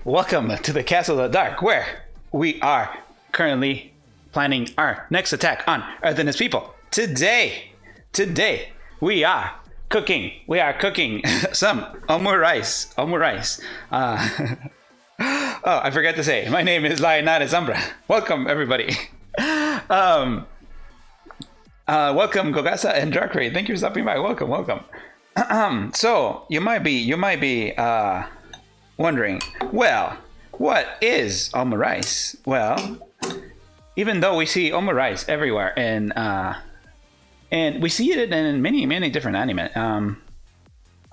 Welcome to the Castle of the Dark, where we are currently planning our next attack on Earth and its people. Today, we are cooking some omurice. Oh, I forgot to say, my name is Lionel Zambra. Welcome, everybody. Welcome, Gogasa and Darkray. Thank you for stopping by. Welcome. So you might be wondering, well, what is omurice? Well, even though we see omurice everywhere, and we see it in many different anime.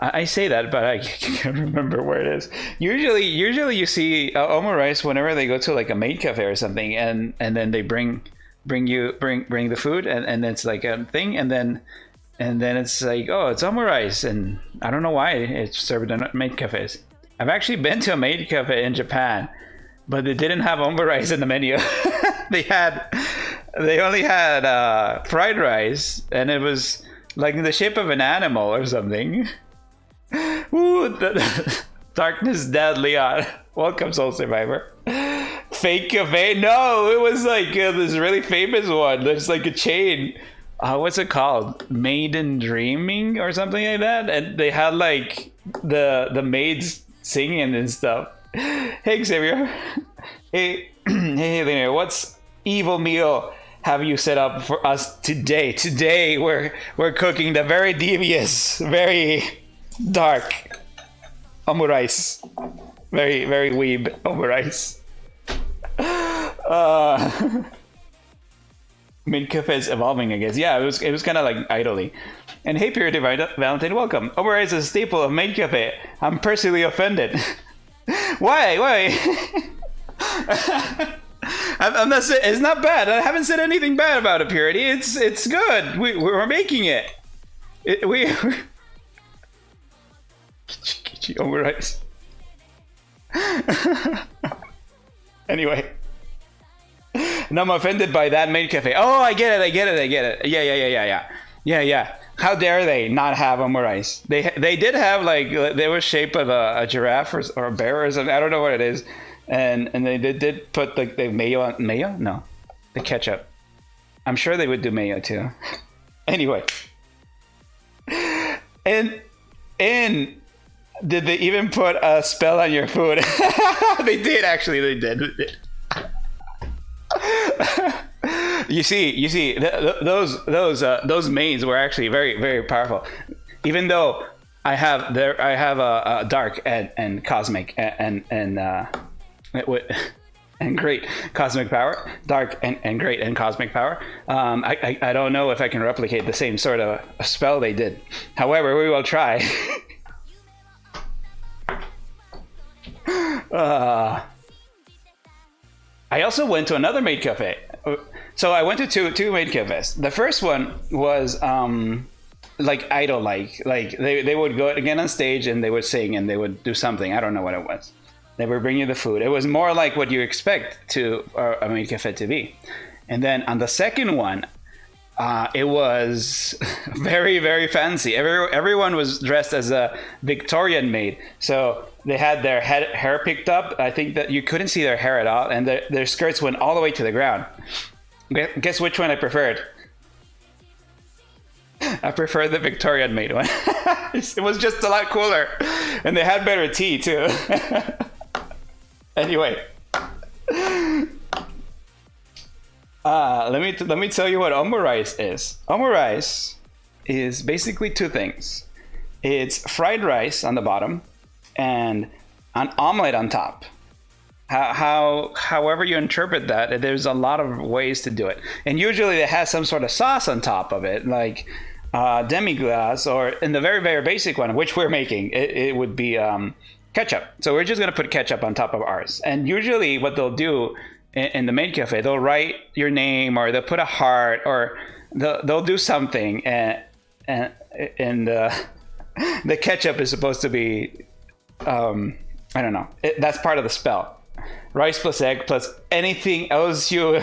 I say that, but I can't remember where it is. Usually you see omurice whenever they go to like a maid cafe or something, and then they bring the food, and it's like a thing, and then it's like, oh, it's omurice, and I don't know why it's served in maid cafes. I've actually been to a maid cafe in Japan, but they didn't have omurice in the menu. They only had fried rice, and it was like in the shape of an animal or something. Ooh, the darkness deadly on. Welcome, Soul Survivor. Fake cafe? No, it was like this really famous one. There's like a chain. What's it called? Maiden Dreaming or something like that. And they had like the maids singing and stuff. Hey, Xavier. Hey, Lena. What's evil meal have you set up for us today? Today we're cooking the very devious, very dark omurice. Very weeb omurice. Maid cafe is evolving, I guess. Yeah, it was kind of like idly. And hey, Purity Valentine, welcome. Omurice is a staple of maid cafe. I'm personally offended. Why? I'm not. It's not bad. I haven't said anything bad about it, Purity. It's good. We're making it. We omurice. Anyway. And I'm offended by that maid cafe. Oh, I get it. Yeah. How dare they not have omurice? They did have like, they were shape of a giraffe or a bear or something. I don't know what it is. And they did put like the mayo on mayo? No, the ketchup. I'm sure they would do mayo too. Anyway. And did they even put a spell on your food? They did. You see, those maids were actually very powerful. Even though I have a dark and cosmic and great cosmic power, dark and great and cosmic power. I don't know if I can replicate the same sort of spell they did. However, we will try. I also went to another maid cafe. So I went to two maid cafes. The first one was like idol like they would go again on stage and they would sing and they would do something. I don't know what it was. They would bring you the food. It was more like what you expect to a maid cafe to be. And then on the second one, it was very fancy. Everyone was dressed as a Victorian maid. So they had their hair picked up. I think that you couldn't see their hair at all, and their skirts went all the way to the ground. Guess which one I preferred? I prefer the Victorian maid one. It was just a lot cooler, and they had better tea too. Anyway, let me tell you what omurice is. Omurice is basically two things. It's fried rice on the bottom and an omelet on top. However you interpret that, there's a lot of ways to do it. And usually it has some sort of sauce on top of it, like demi-glace, or in the very basic one, which we're making, it would be ketchup. So we're just going to put ketchup on top of ours. And usually what they'll do in the maid cafe, they'll write your name, or they'll put a heart, or they'll do something, and the ketchup is supposed to be I don't know. That's part of the spell. Rice plus egg plus anything else you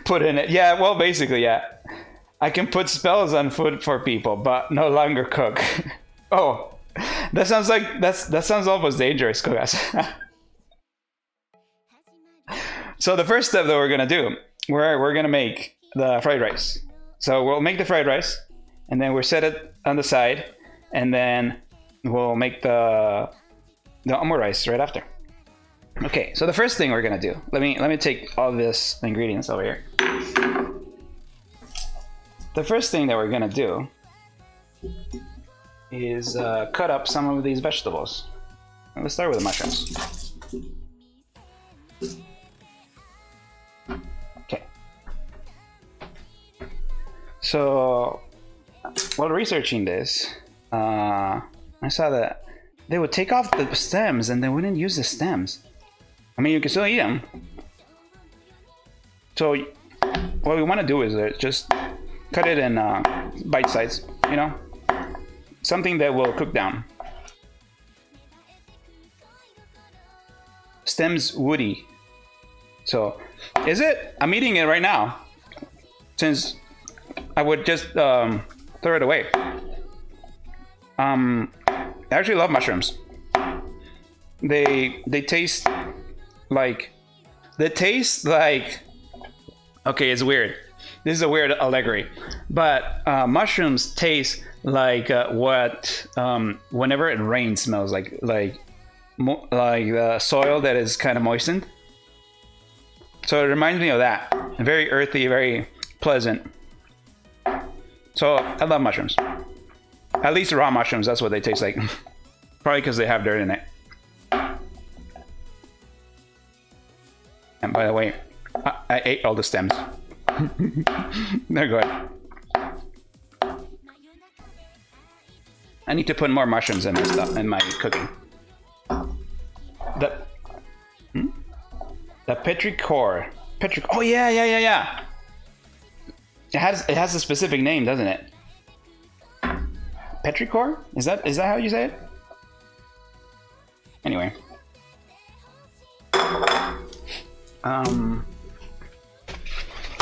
put in it. Yeah, well, basically, yeah. I can put spells on food for people, but no longer cook. Oh, That sounds like that sounds almost dangerous, Kogas. So the first step that we're gonna do, we're gonna make the fried rice. So we'll make the fried rice, and then we'll set it on the side, and then we'll make the omurice right after. Okay, so the first thing we're gonna do, let me take all this ingredients over here. The first thing that we're gonna do is cut up some of these vegetables. Let's start with the mushrooms. Okay. So while researching this, I saw that they would take off the stems and they wouldn't use the stems. I mean, you can still eat them. So what we want to do is just cut it in bite size, you know? Something that will cook down. Stems woody. So, is it? I'm eating it right now. Since I would just throw it away. I actually love mushrooms. They taste like... Okay, it's weird. This is a weird allegory. But mushrooms taste like what whenever it rains smells like the soil that is kind of moistened. So it reminds me of that. Very earthy, very pleasant. So I love mushrooms. At least raw mushrooms, that's what they taste like. Probably because they have dirt in it. And by the way, I ate all the stems. They're good. I need to put more mushrooms in my stuff, in my cooking. The petrichor. Oh yeah. It has a specific name, doesn't it? Petrichor? Is that how you say it? Anyway.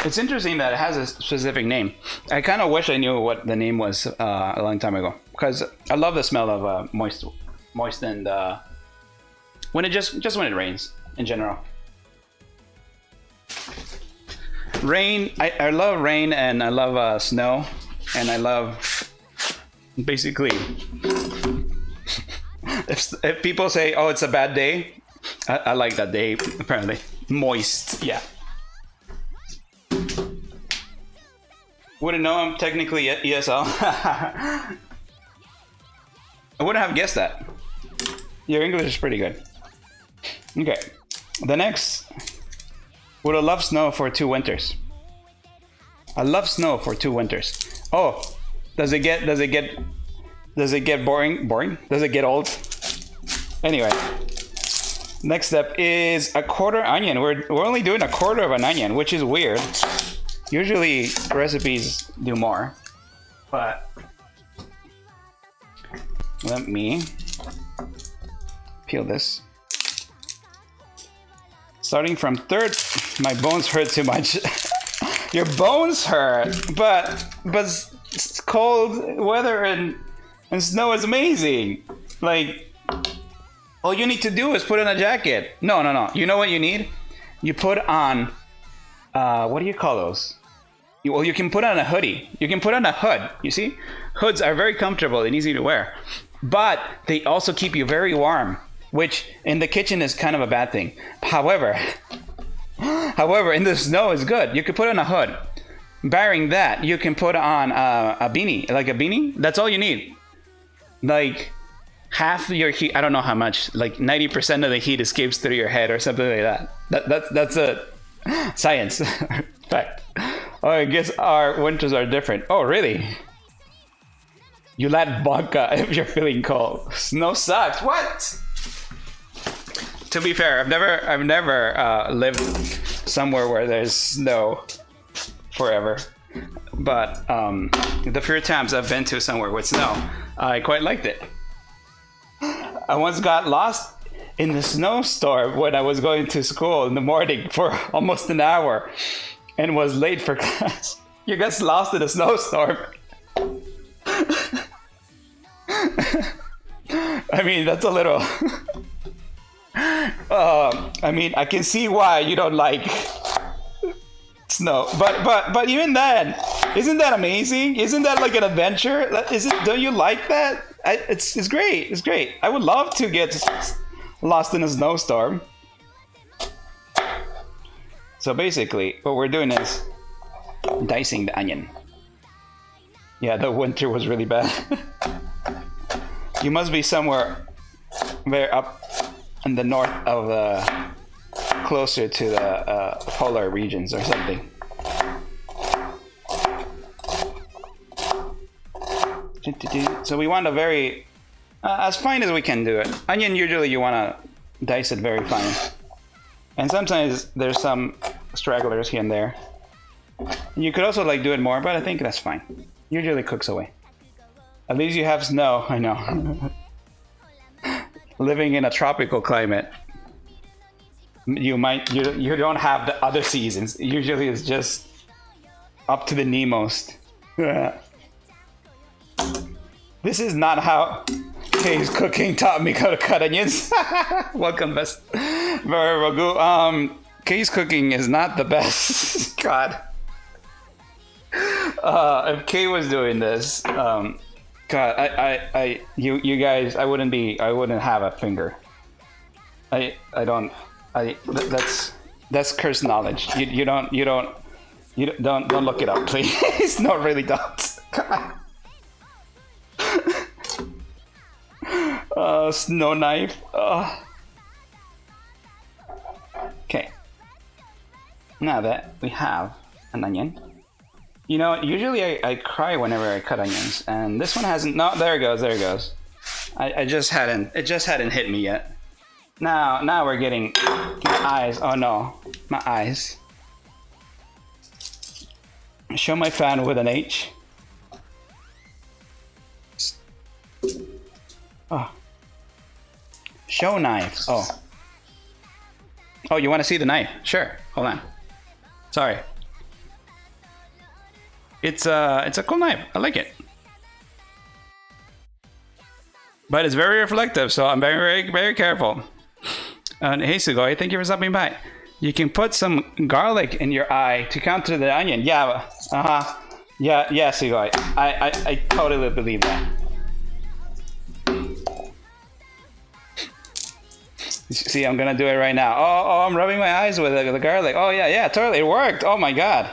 It's interesting that it has a specific name. I kind of wish I knew what the name was a long time ago, because I love the smell of moistened when it just when it rains in general. Rain, I love rain, and I love snow, and I love basically if people say, oh, it's a bad day, I like that day. Apparently moist, yeah. Wouldn't know I'm technically ESL. I wouldn't have guessed that. Your English is pretty good. Okay, the next. Would have loved snow for 2 winters. I love snow for 2 winters. Oh, does it get boring? Does it get old? Anyway, next step is a quarter onion. We're only doing a quarter of an onion, which is weird. Usually recipes do more, but let me peel this. Starting from third, my bones hurt too much. Your bones hurt, but it's cold weather and snow is amazing. Like, all you need to do is put on a jacket. No. You know what you need? You put on, what do you call those? Well, you can put on a hoodie. You can put on a hood. You see? Hoods are very comfortable and easy to wear. But they also keep you very warm, which in the kitchen is kind of a bad thing. However, in the snow is good. You can put on a hood. Barring that, you can put on a beanie. Like a beanie, that's all you need. Like half your heat, I don't know how much, like 90% of the heat escapes through your head or something like that. That's a science fact. Oh, I guess our winters are different. Oh, really? You like vodka if you're feeling cold. Snow sucks. What? To be fair, I've never lived somewhere where there's snow forever. But the few times I've been to somewhere with snow, I quite liked it. I once got lost in the snowstorm when I was going to school in the morning for almost an hour and was late for class. You got lost in a snowstorm. I mean, that's a little. I mean, I can see why you don't like snow, but even then, isn't that amazing? Isn't that like an adventure? Is it? Don't you like that? It's great. It's great. I would love to get lost in a snowstorm. So basically, what we're doing is dicing the onion. Yeah, the winter was really bad. You must be somewhere very up in the north of closer to the polar regions or something. So we want a very as fine as we can do it. Onion, usually you want to dice it very fine, and sometimes there's some stragglers here and there. You could also like do it more, but I think that's fine. Usually cooks away. At least you have snow. I know. Living in a tropical climate, you don't have the other seasons. Usually it's just up to the knee most. This is not how Kay's cooking taught me how to cut onions. Welcome, best. Very ragu. Kay's cooking is not the best. God. If Kay was doing this, God, you guys, I wouldn't have a finger. That's cursed knowledge. You don't look it up, please. No, really don't. Snow knife. Okay. Now that we have an onion, you know, usually I cry whenever I cut onions, and this one hasn't. No, there it goes. There it goes. It just hadn't hit me yet. Now we're getting my eyes. Oh no, my eyes. Show my fan with an H. Oh. Show knife. Oh. Oh, you want to see the knife? Sure. Hold on. Sorry. It's a cool knife. I like it. But it's very reflective, so I'm very, very careful. Hey, Sugoi, thank you for stopping by. You can put some garlic in your eye to counter the onion. Yeah. Yeah, Sugoi. I totally believe that. See, I'm gonna do it right now. Oh, I'm rubbing my eyes with the garlic. Oh, yeah, totally. It worked. Oh my God.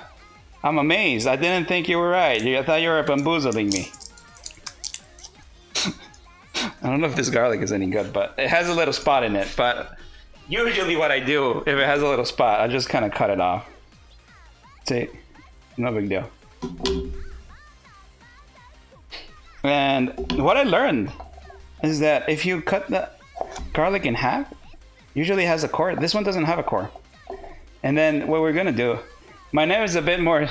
I'm amazed. I didn't think you were right. I thought you were bamboozling me. I don't know if this garlic is any good, but it has a little spot in it. But usually what I do, if it has a little spot, I just kind of cut it off. See, no big deal. And what I learned is that if you cut the garlic in half, usually it has a core. This one doesn't have a core. And then what we're gonna do, my knife is a bit more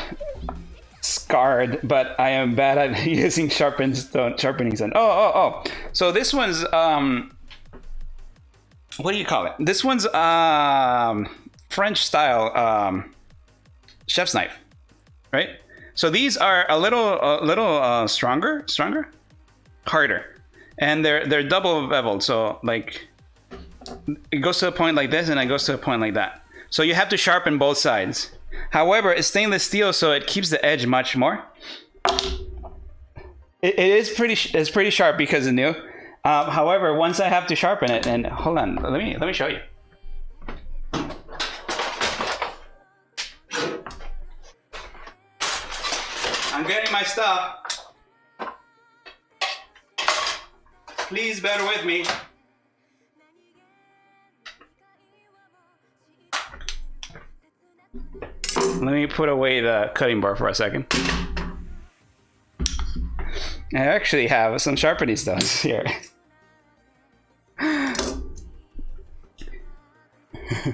scarred, but I am bad at using sharpening stone. Oh. So this one's what do you call it? This one's French style chef's knife, right? So these are a little stronger, harder, and they're double beveled. So like it goes to a point like this, and it goes to a point like that. So you have to sharpen both sides. However, it's stainless steel, so it keeps the edge much more. It's pretty sharp because it's new. However, once I have to sharpen it, and hold on, let me show you. I'm getting my stuff. Please bear with me. Let me put away the cutting board for a second. I actually have some sharpening stones here.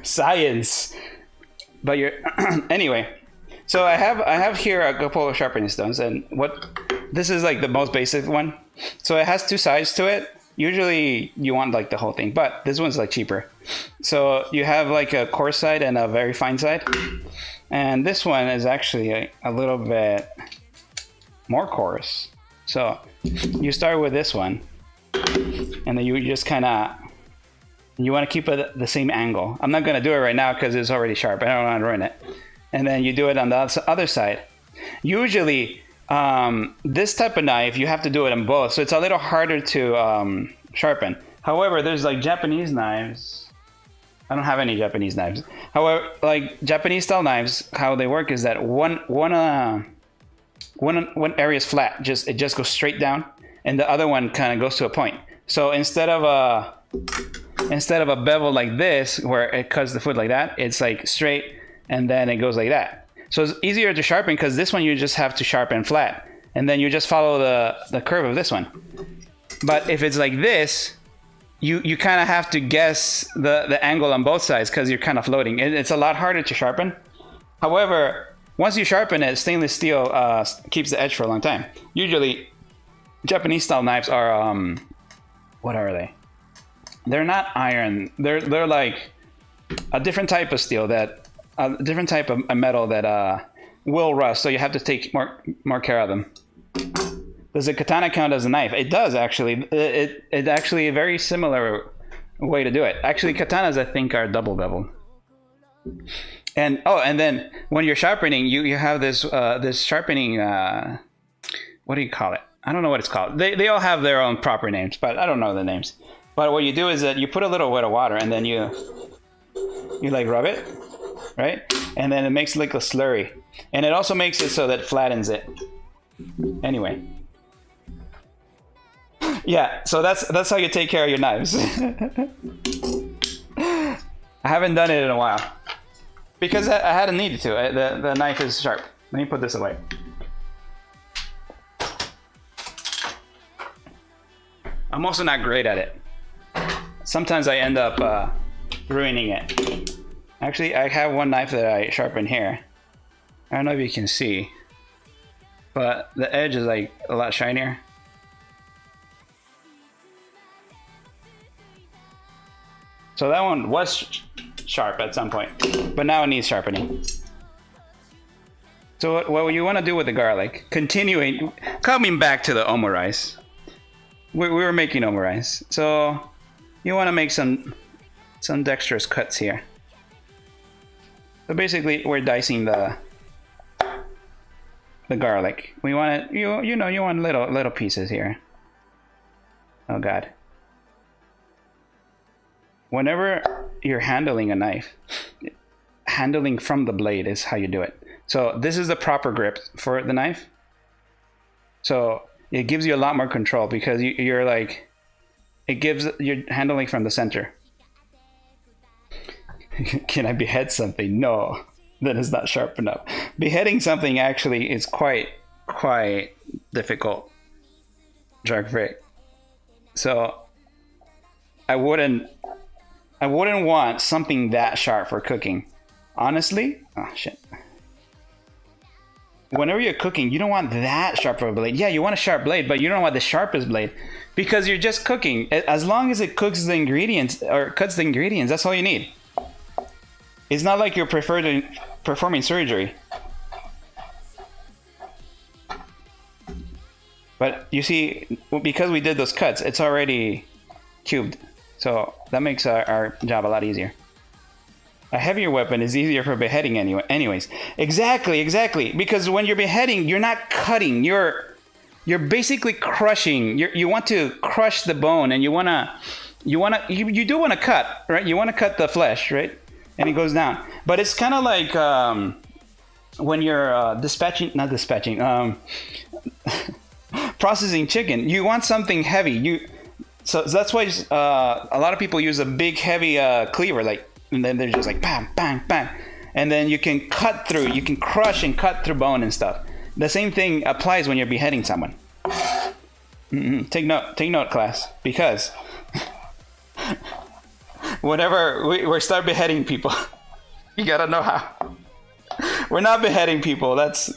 Science. But you're anyway. So I have here a couple of sharpening stones, and this is like the most basic one. So it has two sides to it. Usually you want like the whole thing, but this one's like cheaper. So you have like a coarse side and a very fine side. And this one is actually a little bit more coarse. So you start with this one, and then you just kind of, you want to keep it the same angle. I'm not going to do it right now because it's already sharp. I don't want to ruin it. And then you do it on the other side. Usually, this type of knife, you have to do it on both, so it's a little harder to sharpen. However, there's like Japanese knives. I don't have any Japanese knives. However, like Japanese style knives, how they work is that one area is flat, it just goes straight down, and the other one kind of goes to a point. So instead of a bevel like this, where it cuts the food like that, it's like straight, and then it goes like that. So it's easier to sharpen because this one you just have to sharpen flat, and then you just follow the curve of this one. But if it's like this, you kind of have to guess the angle on both sides because you're kind of floating. It's a lot harder to sharpen. However, once you sharpen it, stainless steel keeps the edge for a long time. Usually, Japanese style knives are what are they? They're not iron. They're like a different type of steel a different type of metal that will rust. So you have to take more care of them. Does a katana count as a knife? It does actually. It's actually a very similar way to do it. Actually, katanas I think are double beveled. And then when you're sharpening, you have this sharpening. What do you call it? I don't know what it's called. They all have their own proper names, but I don't know the names. But what you do is that you put a little bit of water and then you like rub it, right? And then it makes like a slurry, and it also makes it so that it flattens it. Anyway. Yeah, so that's how you take care of your knives. I haven't done it in a while because I hadn't needed to. The knife is sharp. Let me put this away. I'm also not great at it. Sometimes I end up ruining it. Actually, I have one knife that I sharpen here. I don't know if you can see, but the edge is like a lot shinier. So that one was sharp at some point, but now it needs sharpening. So what you want to do with the garlic, coming back to the omurice, we were making omurice. So you want to make some dexterous cuts here. So basically we're dicing the garlic. We want it, you want little pieces here. Oh God. Whenever you're handling a knife, handling from the blade is how you do it. So this is the proper grip for the knife. So it gives you a lot more control because you're handling from the center. Can I behead something? No, then it's not sharp enough. Beheading something actually is quite difficult. Dark Vic. So I wouldn't want something that sharp for cooking. Honestly, oh shit. Whenever you're cooking, you don't want that sharp of a blade. Yeah, you want a sharp blade, but you don't want the sharpest blade because you're just cooking. As long as it cooks the ingredients or cuts the ingredients, that's all you need. It's not like you're performing surgery. But you see, because we did those cuts, it's already cubed. So that makes our job a lot easier. A heavier weapon is easier for beheading anyways. Exactly. Because when you're beheading, you're not cutting. You're basically crushing. You want to crush the bone, and you do want to cut, right? You want to cut the flesh, right? And it goes down. But it's kind of like when you're processing chicken. You want something heavy. So that's why a lot of people use a big, heavy cleaver, and then they're just like bam, bang, bang, and then you can cut through, you can crush and cut through bone and stuff. The same thing applies when you're beheading someone. Take note, class, because whenever we start beheading people, you gotta know how. We're not beheading people. That's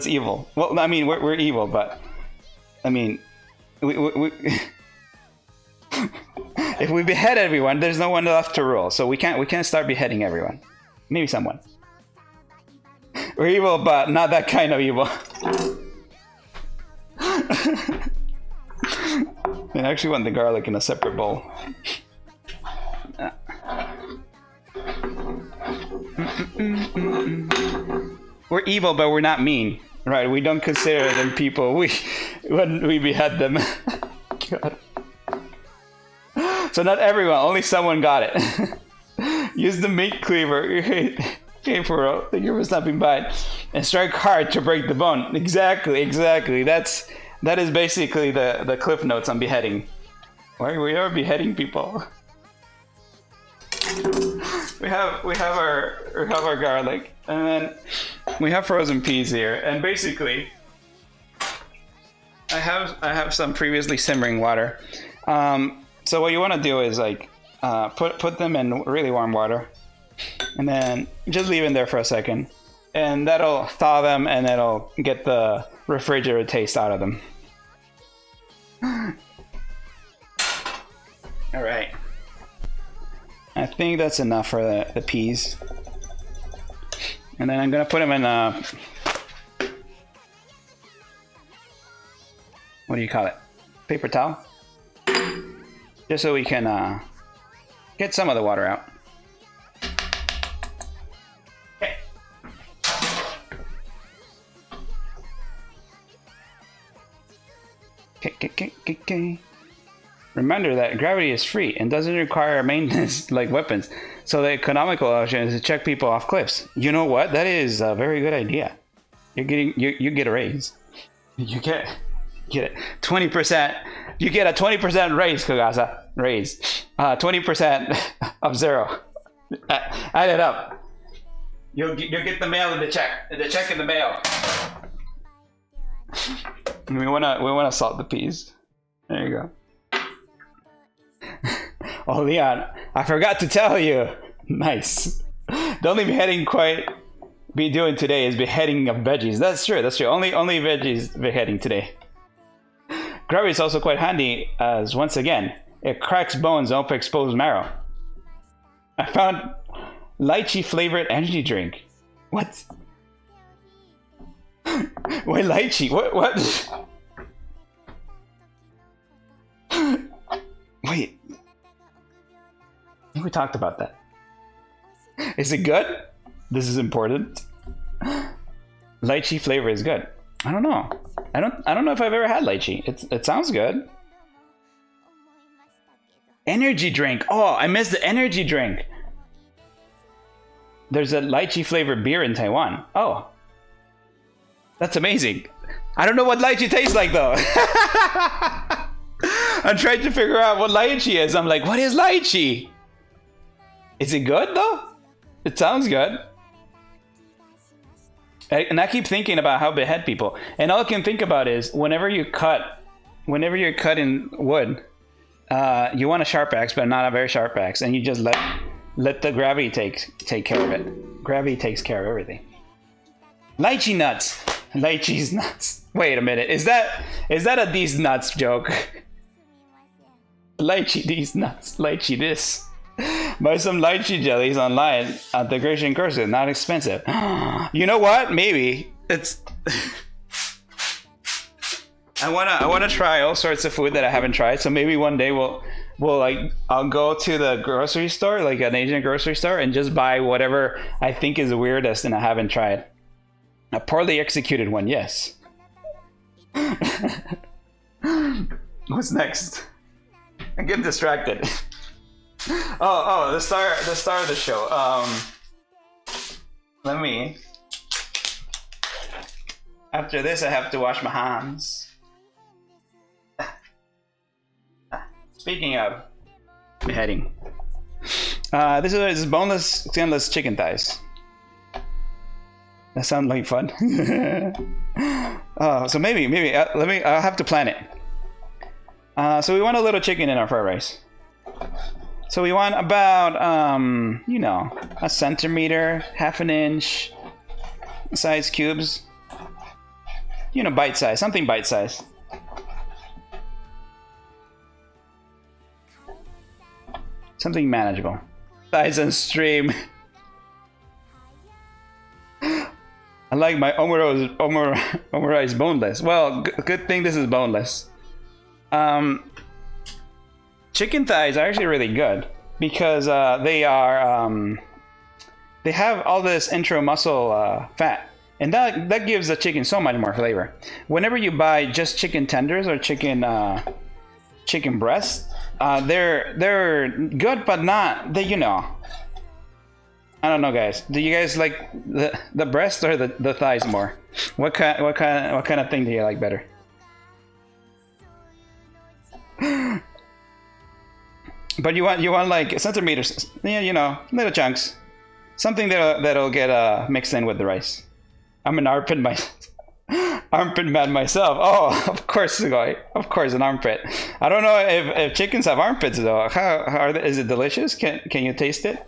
evil. Well, I mean, we're evil, but I mean, we if we behead everyone, there's no one left to rule. So we can't start beheading everyone. Maybe someone. We're evil, but not that kind of evil. I actually want the garlic in a separate bowl. We're evil, but we're not mean. Right, we don't consider them people when we behead them. God. So not everyone, only someone got it. Use the meat cleaver. Okay, for the humor stopping by, and strike hard to break the bone. Exactly. That is basically the cliff notes on beheading. Why we are beheading people. We have our garlic, and then we have frozen peas here, and basically I have some previously simmering water. So what you want to do is like put them in really warm water, and then just leave them there for a second, and that'll thaw them, and it'll get the refrigerated taste out of them. All right. I think that's enough for the peas. And then I'm gonna put them in what do you call it? Paper towel? Just so we can get some of the water out. Okay. Remember that gravity is free and doesn't require maintenance like weapons, so the economical option is to check people off cliffs. You know what? That is a very good idea. You get a raise. You get it 20%. You get a 20% raise, Kagasa. Raise. 20% of 0. Add it up. You'll get the mail in the check. The check in the mail. We wanna salt the peas. There you go. Oh, Leon, I forgot to tell you. Nice. The only beheading quite be doing today is beheading of veggies. That's true. Only veggies beheading today. Gravity is also quite handy as, once again, it cracks bones and open exposed marrow. I found lychee flavored energy drink. What? Why lychee? What? Wait. I think we talked about that. Is it good? This is important. Lychee flavor is good. I don't know. I don't know if I've ever had lychee. It sounds good. Energy drink. Oh, I missed the energy drink. There's a lychee flavored beer in Taiwan. Oh. That's amazing. I don't know what lychee tastes like though. I'm trying to figure out what lychee is. I'm like, what is lychee? Is it good though? It sounds good. And I keep thinking about how behead people. And all I can think about is whenever you're cutting wood, you want a sharp axe, but not a very sharp axe, and you just let the gravity take care of it. Gravity takes care of everything. Lychee nuts. Lychee's nuts. Wait a minute. Is that a these nuts joke? Lychee these nuts. Lychee this. Buy some lychee jellies online at the Grecian Cursive. Not expensive. You know what? Maybe it's. I wanna try all sorts of food that I haven't tried. So maybe one day I'll go to the grocery store, like an Asian grocery store, and just buy whatever I think is the weirdest and I haven't tried. A poorly executed one, yes. What's next? I get distracted. Oh, the star of the show. After this, I have to wash my hands. Speaking of beheading, this is boneless, skinless chicken thighs. That sounds like fun. So maybe I'll have to plan it. So we want a little chicken in our fried rice. So we want about a centimeter, half an inch size cubes. Bite size, something bite size. Something manageable. Size and stream. I like my Omurice boneless. Well, good thing this is boneless. Chicken thighs are actually really good because they have all this intro muscle fat, and that gives the chicken so much more flavor. Whenever you buy just chicken tenders or chicken breasts, they're good, but not they. I don't know, guys. Do you guys like the breast or the thighs more? What kind of thing do you like better? But you want like centimeters, yeah, little chunks, something that'll get mixed in with the rice. I'm an armpit man myself. Oh, of course, an armpit. I don't know if chickens have armpits though. Is it delicious? Can you taste it?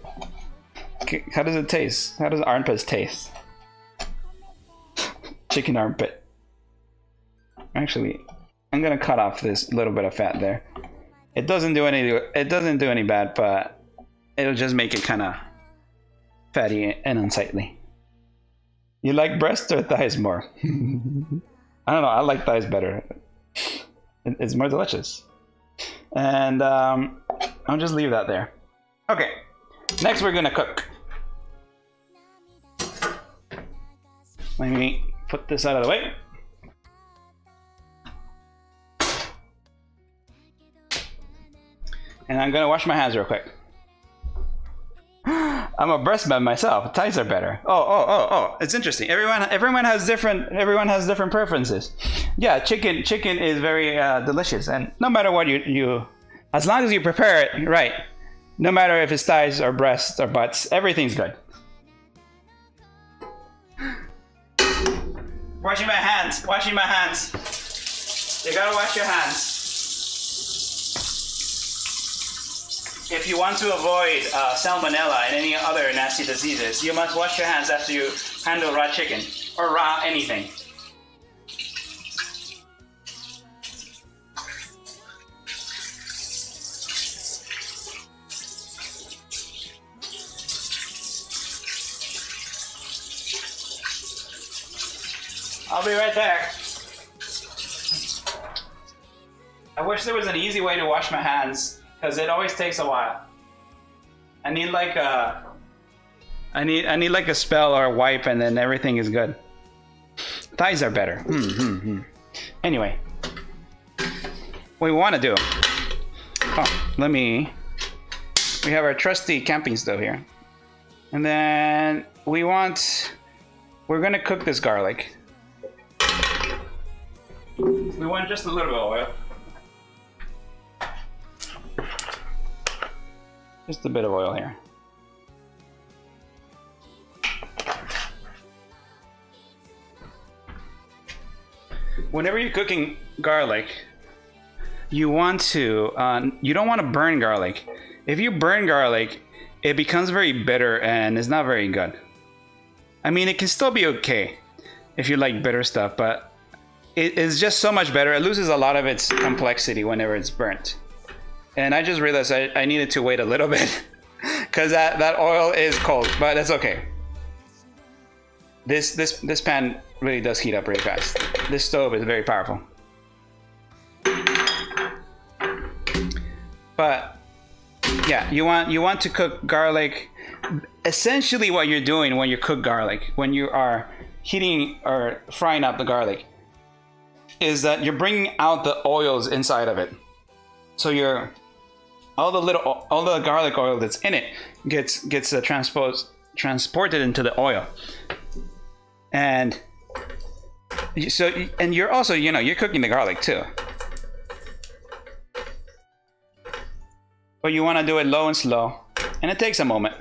How does it taste? How does armpits taste? Chicken armpit. Actually, I'm gonna cut off this little bit of fat there. It doesn't do any bad, but it'll just make it kind of fatty and unsightly. You like breast or thighs more? I don't know. I like thighs better. It's more delicious. And I'll just leave that there. Okay. Next, we're gonna cook. Let me put this out of the way. And I'm gonna wash my hands real quick. I'm a breast man myself. Thighs are better. Oh! It's interesting. Everyone has different preferences. Yeah, chicken is very delicious, and no matter what you, as long as you prepare it right, no matter if it's thighs or breasts or butts, everything's good. Washing my hands. You gotta wash your hands. If you want to avoid salmonella and any other nasty diseases, you must wash your hands after you handle raw chicken or raw anything. I'll be right there. I wish there was an easy way to wash my hands, because it always takes a while. I need like a spell or a wipe, and then everything is good. Thighs are better. Anyway, what we want to do. We have our trusty camping stove here, and then we're gonna cook this garlic. We want just a little bit of oil. Just a bit of oil here. Whenever you're cooking garlic, you don't want to burn garlic. If you burn garlic, it becomes very bitter and it's not very good. I mean, it can still be okay if you like bitter stuff, but it's just so much better. It loses a lot of its complexity whenever it's burnt. And I just realized I needed to wait a little bit because that oil is cold, but that's okay. This pan really does heat up really fast. This stove is very powerful. But yeah, you want to cook garlic. Essentially, what you're doing when you cook garlic, when you are heating or frying up the garlic, is that you're bringing out the oils inside of it. So all the garlic oil that's in it gets transported into the oil, and you're also you're cooking the garlic too, but you want to do it low and slow, and it takes a moment.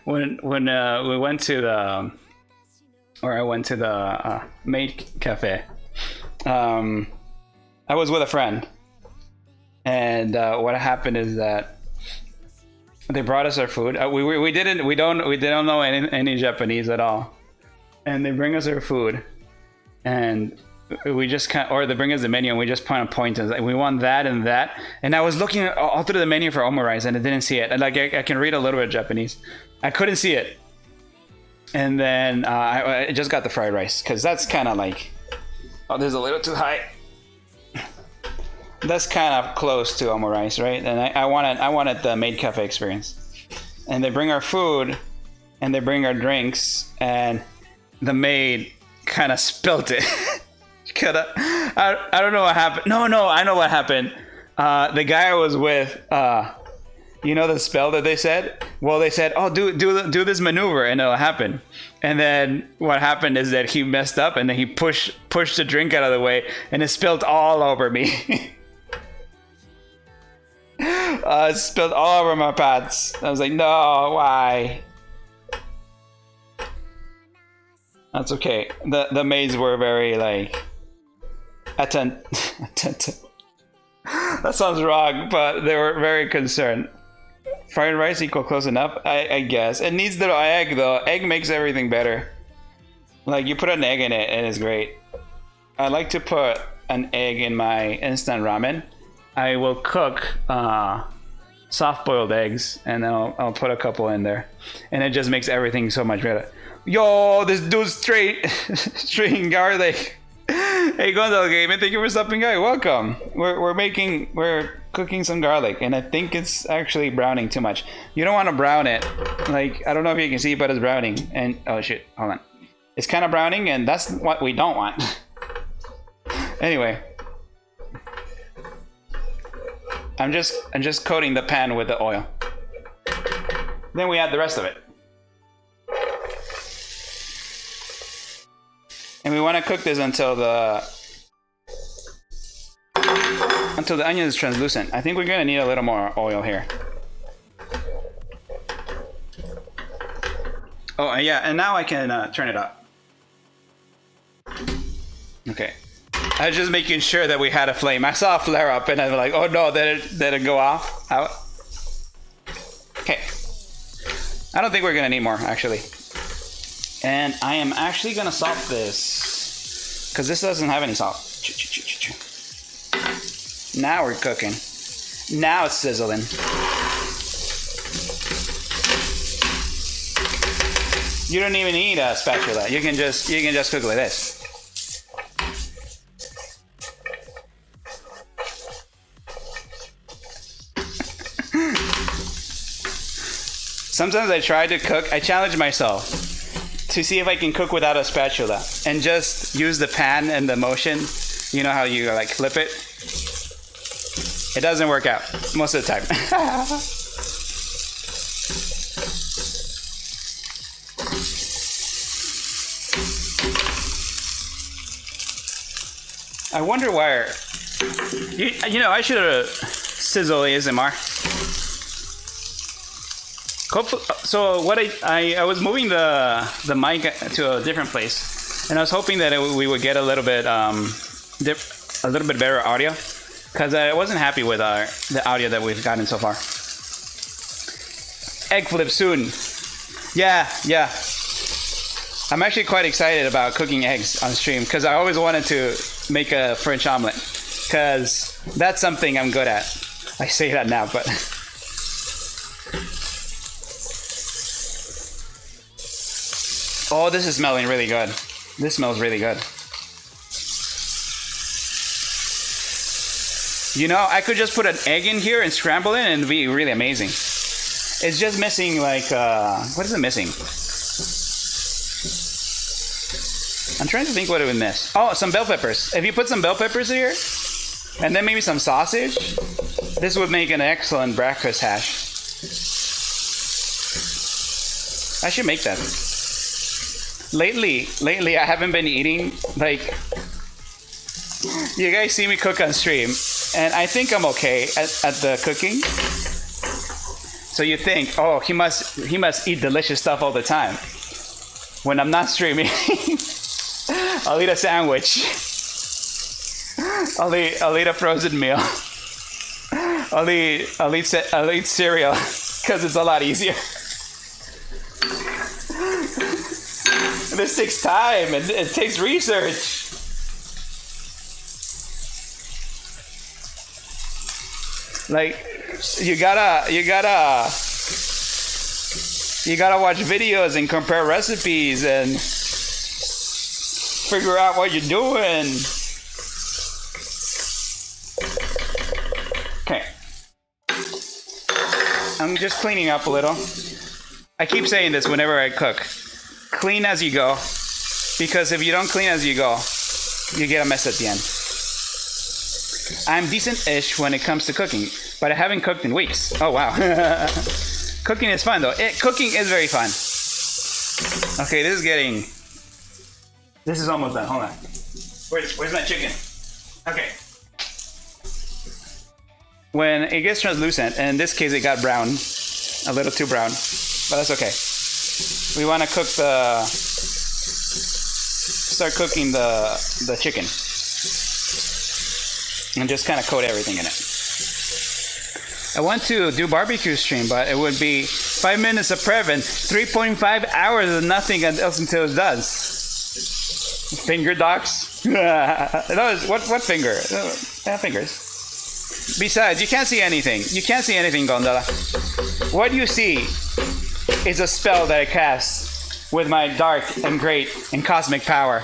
When we went to I went to the maid cafe, I was with a friend, and what happened is that they brought us our food. We don't know any Japanese at all, and they bring us our food, and we just kind of, or they bring us the menu and we just point and like, we want that and that. And I was looking all through the menu for omurice and I didn't see it. And like I can read a little bit of Japanese. I couldn't see it. And then I just got the fried rice because that's kind of like, oh, there's a little too high. That's kind of close to omurice, right? And I wanted the maid cafe experience. And they bring our food and they bring our drinks and the maid kind of spilt it. I don't know what happened. No, I know what happened. The guy I was with, you know the spell that they said? Well, they said, oh, do this maneuver and it'll happen. And then what happened is that he messed up and then he pushed the drink out of the way and it spilled all over me. It spilled all over my pants. I was like, no, why? That's okay. The maids were very like attentive. That sounds wrong, but they were very concerned. Fried rice equal close enough, I guess. It needs the egg though. Egg makes everything better. Like you put an egg in it and it's great. I like to put an egg in my instant ramen. I will cook soft-boiled eggs and then I'll put a couple in there. And it just makes everything so much better. Yo, this dude's straight garlic. Hey, Gondal Game, thank you for stopping by. Welcome. We're cooking some garlic, and I think it's actually browning too much. You don't want to brown it. Like, I don't know if you can see, but it's browning. And oh shit, hold on. It's kind of browning, and that's what we don't want. Anyway, I'm just coating the pan with the oil. Then we add the rest of it. And we want to cook this until the onion is translucent. I think we're going to need a little more oil here. Oh, yeah, and now I can turn it up. Okay. I was just making sure that we had a flame. I saw a flare up and I was like, oh no, did it go off? Out? Okay. I don't think we're going to need more, actually. And I am actually gonna salt this because this doesn't have any salt. Now we're cooking. Now it's sizzling. You don't even need a spatula. You can just cook like this. Sometimes I try to cook. I challenge myself to see if I can cook without a spatula and just use the pan and the motion. You know how you like flip it? It doesn't work out most of the time. I wonder why. You know, I should have sizzle ASMR. So what I was moving the mic to a different place, and I was hoping that we would get a little bit better audio, because I wasn't happy with the audio that we've gotten so far. Egg flip soon. Yeah. I'm actually quite excited about cooking eggs on stream because I always wanted to make a French omelet because that's something I'm good at. I say that now, but. Oh, this is smelling really good. This smells really good. You know, I could just put an egg in here and scramble it and it'd be really amazing. It's just missing like, what is it missing? I'm trying to think what it would miss. Oh, some bell peppers. If you put some bell peppers here, and then maybe some sausage, this would make an excellent breakfast hash. I should make that. Lately, I haven't been eating, like, you guys see me cook on stream, and I think I'm okay at the cooking. So you think, oh, he must eat delicious stuff all the time. When I'm not streaming, I'll eat a sandwich. I'll eat a frozen meal. I'll eat cereal because it's a lot easier. This takes time and it takes research. Like, you gotta watch videos and compare recipes and figure out what you're doing. Okay. I'm just cleaning up a little. I keep saying this whenever I cook. Clean as you go. Because if you don't clean as you go, you get a mess at the end. I'm decent-ish when it comes to cooking, but I haven't cooked in weeks. Oh, wow. Cooking is fun, though. Cooking is very fun. Okay, this is almost done. Hold on. Where's my chicken? Okay. When it gets translucent, and in this case it got brown, a little too brown, but that's okay. We want to start cooking the chicken. And just kind of coat everything in it. I want to do barbecue stream, but it would be 5 minutes of prep and 3.5 hours of nothing else until it does. Finger docs? What finger? Fingers. Besides, you can't see anything. You can't see anything, Gondola. What you see is a spell that I cast with my dark and great and cosmic power.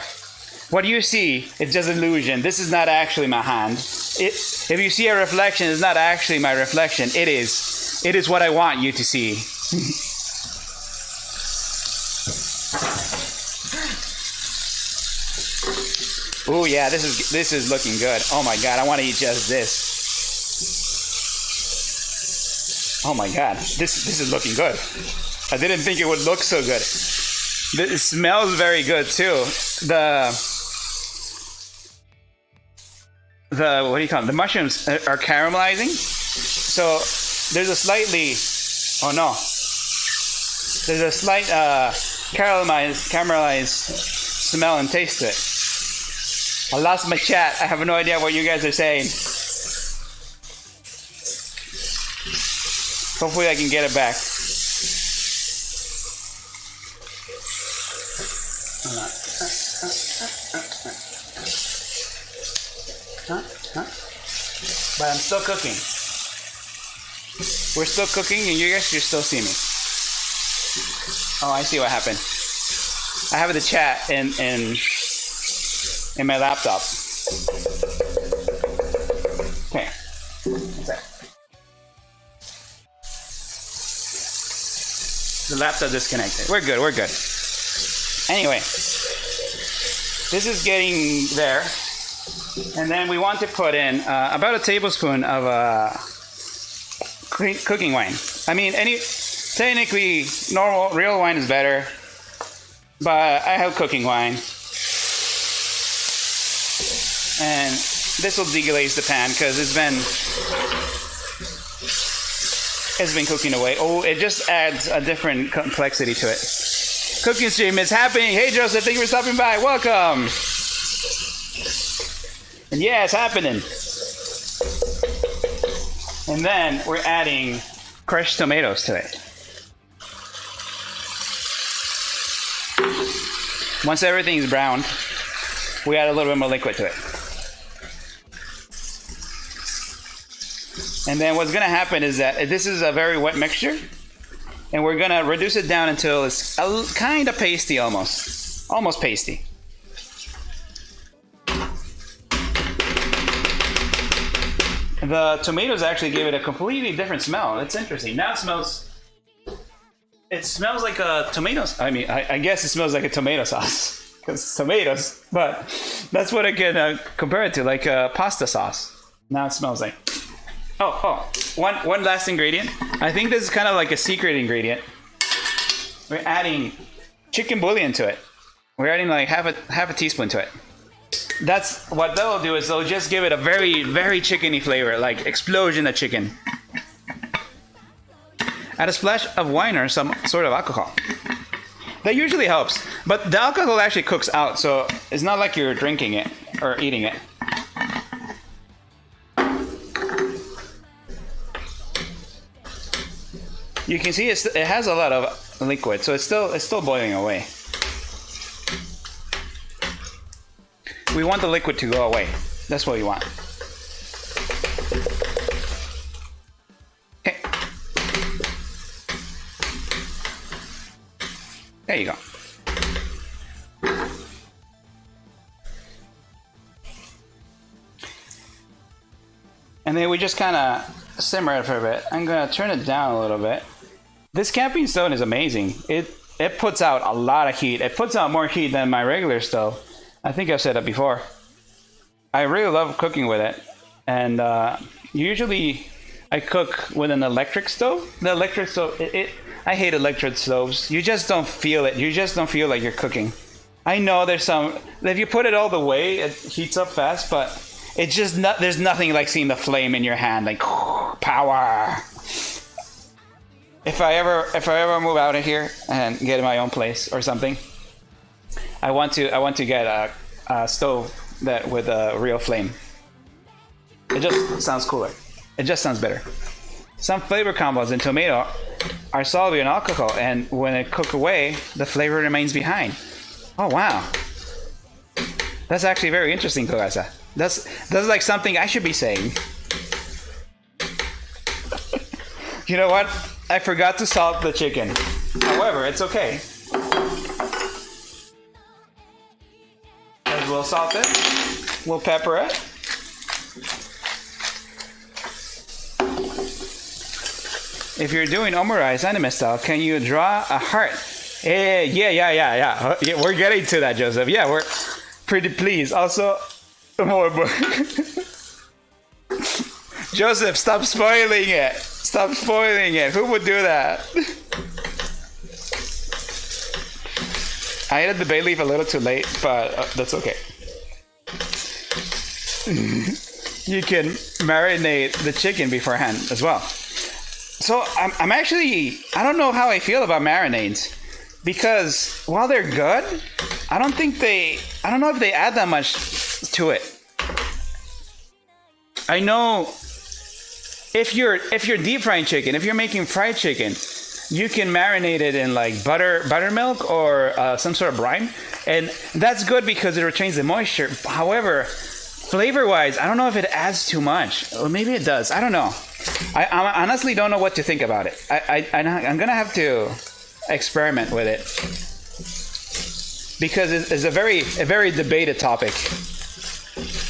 What you see is just illusion. This is not actually my hand. If you see a reflection, it's not actually my reflection. It is. It is what I want you to see. Oh yeah, this is looking good. Oh my god, I want to eat just this. Oh my god, this is looking good. I didn't think it would look so good. It smells very good too. The what do you call them? The mushrooms are caramelizing. So there's a slightly, oh no, there's a slight caramelized smell and taste to it. I lost my chat. I have no idea what you guys are saying. Hopefully I can get it back. But I'm still cooking. We're still cooking and you guys should still see me. Oh, I see what happened. I have the chat in my laptop. Okay. The laptop disconnected. We're good. Anyway, this is getting there. And then we want to put in about a tablespoon of cooking wine. I mean, technically, normal, real wine is better. But I have cooking wine. And this will deglaze the pan because it's been cooking away. Oh, it just adds a different complexity to it. Cooking stream is happening. Hey Joseph, thank you for stopping by. Welcome. And yeah, it's happening. And then we're adding crushed tomatoes to it. Once everything's browned, we add a little bit more liquid to it. And then what's going to happen is that this is a very wet mixture. And we're going to reduce it down until it's kind of pasty almost. Almost pasty. The tomatoes actually give it a completely different smell. It's interesting. Now it smells like a tomato. I mean, I guess it smells like a tomato sauce because it's tomatoes. But that's what I can compare it to, like a pasta sauce. Now it smells like. One last ingredient. I think this is kind of like a secret ingredient. We're adding chicken bouillon to it. We're adding like half a teaspoon to it. That's what they'll do is they'll just give it a very, very chickeny flavor, like explosion of chicken. Add a splash of wine or some sort of alcohol. That usually helps, but the alcohol actually cooks out, so it's not like you're drinking it or eating it. You can see it has a lot of liquid, so it's still boiling away. We want the liquid to go away. That's what we want. There you go. And then we just kind of simmer it for a bit. I'm gonna turn it down a little bit. This camping stone is amazing. It puts out a lot of heat. It puts out more heat than my regular stove. I think I've said that before. I really love cooking with it. And usually I cook with an electric stove. The electric stove, I hate electric stoves. You just don't feel it. You just don't feel like you're cooking. I know there's some, if you put it all the way, it heats up fast, but it's just not, there's nothing like seeing the flame in your hand, like power. If I ever move out of here and get my own place or something, I want to get a stove that with a real flame. It just sounds cooler. It just sounds better. Some flavor compounds in tomato are soluble in alcohol, and when they cook away, the flavor remains behind. Oh wow, that's actually very interesting, Kogasa. That's like something I should be saying. You know what? I forgot to salt the chicken. However, it's okay. We'll salt it. We'll pepper it. If you're doing omurice anime style, can you draw a heart? Yeah. We're getting to that, Joseph. Yeah, we're pretty pleased. Also, more book. Joseph, stop spoiling it. Stop spoiling it. Who would do that? I added the bay leaf a little too late, but that's okay. You can marinate the chicken beforehand as well. So I'm actually, I don't know how I feel about marinades, because while they're good, I don't know if they add that much to it. I know if you're deep frying chicken, if you're making fried chicken, you can marinate it in like buttermilk or some sort of brine, and that's good because it retains the moisture. However, flavor-wise, I don't know if it adds too much, or maybe it does. I don't know. I honestly don't know what to think about it. I'm gonna have to experiment with it because it's a very debated topic.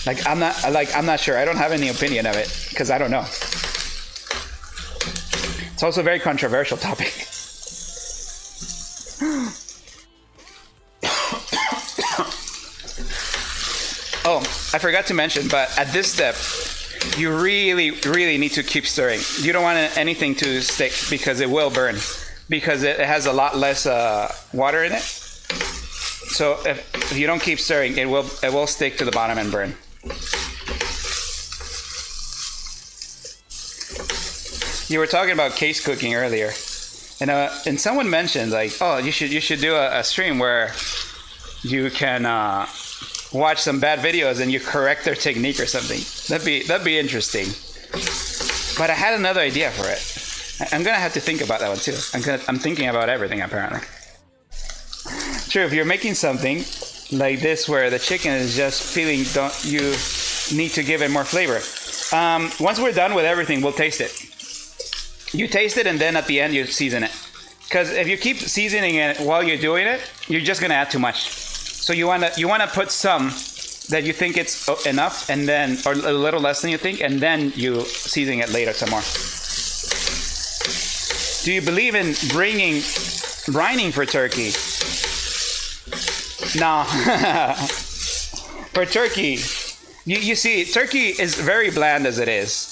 I'm not sure. I don't have any opinion of it because I don't know. It's also a very controversial topic. Oh, I forgot to mention, but at this step, you really need to keep stirring. You don't want anything to stick because it will burn, because it has a lot less water in it. So if you don't keep stirring, it will stick to the bottom and burn. You were talking about case cooking earlier, and someone mentioned like, oh, you should do a stream where you can watch some bad videos and you correct their technique or something. That'd be interesting. But I had another idea for it. I'm gonna have to think about that one too. I'm thinking about everything apparently. True, if you're making something like this where the chicken is just feeling, you need to give it more flavor. Once we're done with everything, we'll taste it. You taste it and then at the end you season it. Because if you keep seasoning it while you're doing it, you're just gonna add too much. So you wanna put some that you think it's enough, and then, or a little less than you think, and then you season it later some more. Do you believe in brining for turkey? No. For turkey, you see, turkey is very bland as it is.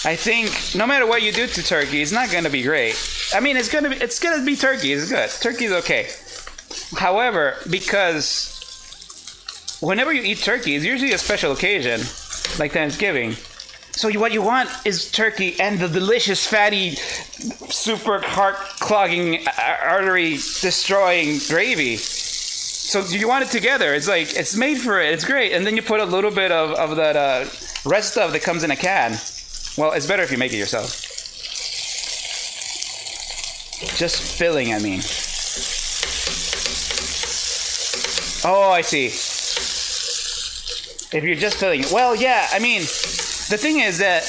I think no matter what you do to turkey, it's not gonna be great. I mean, it's gonna be turkey. It's good. Turkey's okay. However, because whenever you eat turkey, it's usually a special occasion, like Thanksgiving. So what you want is turkey and the delicious, fatty, super heart-clogging, artery-destroying gravy. So you want it together. It's like, it's made for it. It's great. And then you put a little bit of that red stuff that comes in a can. Well, it's better if you make it yourself. Just filling, I mean. Oh, I see. If you're just filling, well, yeah, I mean, the thing is that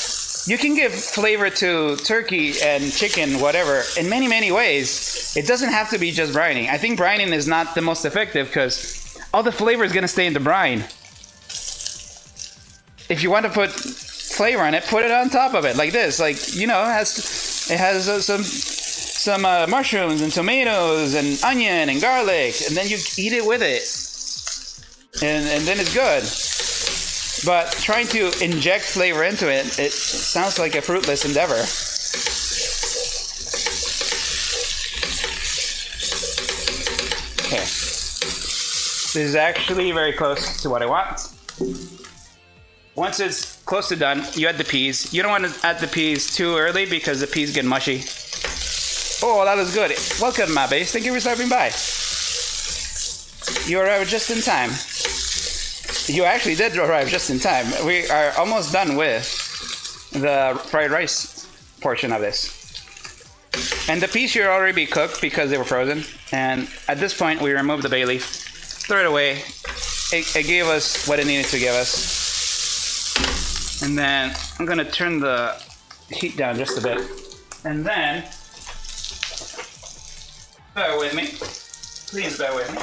you can give flavor to turkey and chicken, whatever, in many, many ways. It doesn't have to be just brining. I think brining is not the most effective because all the flavor is going to stay in the brine. If you want to put flavor on it, put it on top of it like this. Like, you know, it has some mushrooms and tomatoes and onion and garlic, and then you eat it with it. And then it's good. But trying to inject flavor into it, it sounds like a fruitless endeavor. Okay. This is actually very close to what I want. Once it's close to done, you add the peas. You don't want to add the peas too early because the peas get mushy. Oh, that was good. Welcome, my base. Thank you for stopping by. You arrived just in time. You actually did arrive just in time. We are almost done with the fried rice portion of this. And the peas should already be cooked because they were frozen. And at this point, we remove the bay leaf, throw it away. It gave us what it needed to give us. And then I'm gonna turn the heat down just a bit. And then, bear with me. Please bear with me.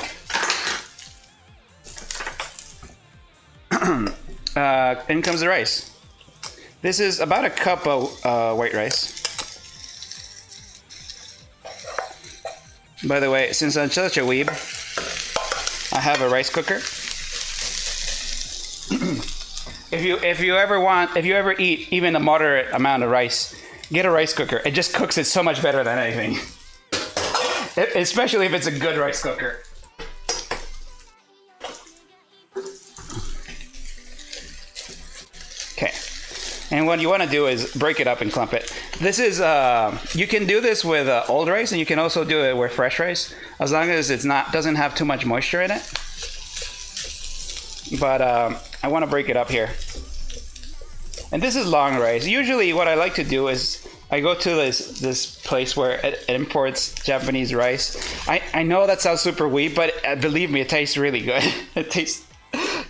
In comes the rice. This is about a cup of white rice. By the way, since I'm such a weeb, I have a rice cooker. If you ever eat even a moderate amount of rice, get a rice cooker. It just cooks it so much better than anything. Especially if it's a good rice cooker. Okay. And what you want to do is break it up and clump it. This is, you can do this with old rice, and you can also do it with fresh rice, as long as it's doesn't have too much moisture in it. But I want to break it up here. And this is long rice. Usually what I like to do is I go to this place where it imports Japanese rice. I know that sounds super weak, but believe me, it tastes really good. It tastes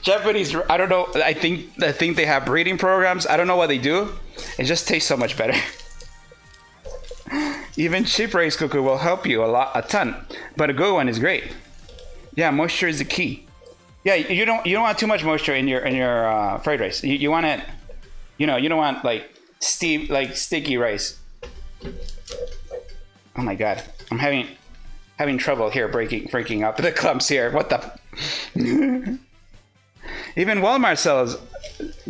Japanese. I don't know. I think they have breeding programs. I don't know what they do. It just tastes so much better. Even cheap rice cooker will help you a ton, but a good one is great. Yeah, moisture is the key. Yeah, you don't want too much moisture in your fried rice. You want it. You don't want like sticky rice. Oh my god, I'm having trouble here breaking up the clumps here. What the? Even Walmart sells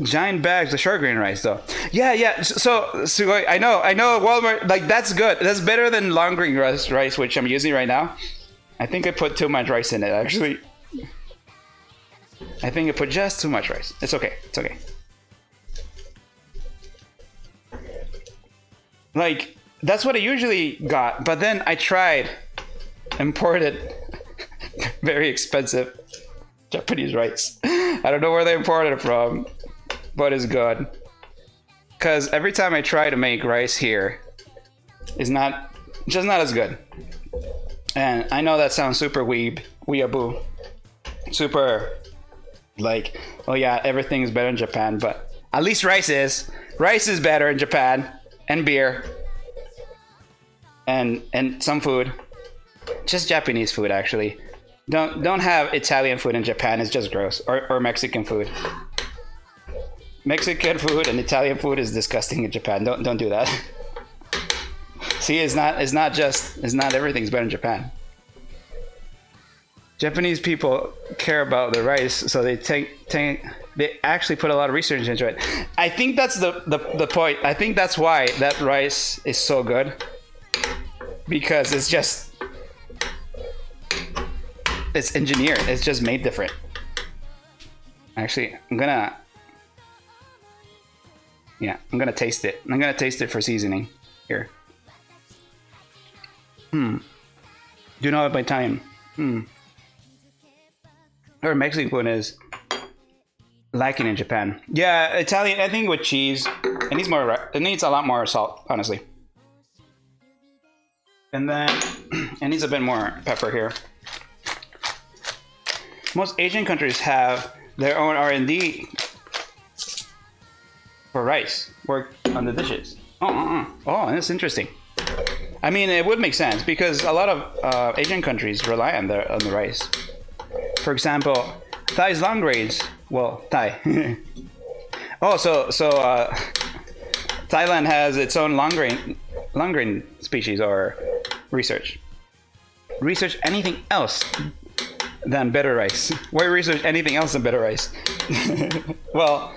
giant bags of short grain rice, though. Yeah. So I know Walmart, like, that's good. That's better than long grain rice, which I'm using right now. I think I put too much rice in it, actually. I think I put just too much rice. It's okay. Like, that's what I usually got, but then I tried imported very expensive Japanese rice. I don't know where they imported it from, but it's good. Because every time I try to make rice here, it's just not as good. And I know that sounds super weeaboo. Super, like, oh yeah, everything is better in Japan, but at least rice is. Rice is better in Japan, and beer, and some food. Just Japanese food, actually. Don't have Italian food in Japan. It's just gross. Or Mexican food. Mexican food and Italian food is disgusting in Japan. Don't do that. See, it's not everything's better in Japan. Japanese people care about the rice, so they they actually put a lot of research into it. I think that's the point. I think that's why that rice is so good, because it's engineered. It's just made different. Actually, I'm gonna taste it. I'm gonna taste it for seasoning here. Do you know what Italian? Or Mexican food is lacking in Japan. Yeah, Italian, I think with cheese, it needs a lot more salt, honestly. And then it needs a bit more pepper here. Most Asian countries have their own R&D for rice work on the dishes? Oh, that's interesting. I mean, it would make sense because a lot of Asian countries rely on the rice. For example, Thai's long grains. Well, Thai. Oh, so Thailand has its own long grain species or research. Research anything else than better rice. Why research anything else than better rice? Well,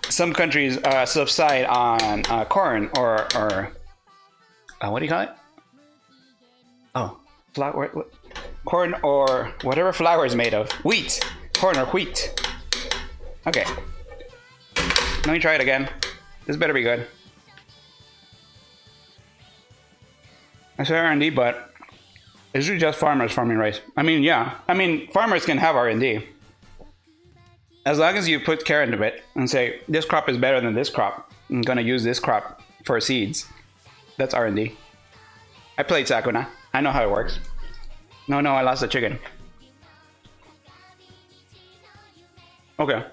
some countries subside on corn or what do you call it? Oh, flour. Corn or whatever flour is made of. Wheat. Corn or wheat. Okay. Let me try it again. This better be good. I say R&D, but it's just farmers farming rice. I mean, yeah. I mean, farmers can have R&D. As long as you put care into it and say, this crop is better than this crop. I'm going to use this crop for seeds. That's R&D. I played Sakuna. I know how it works. No, I lost the chicken. Okay.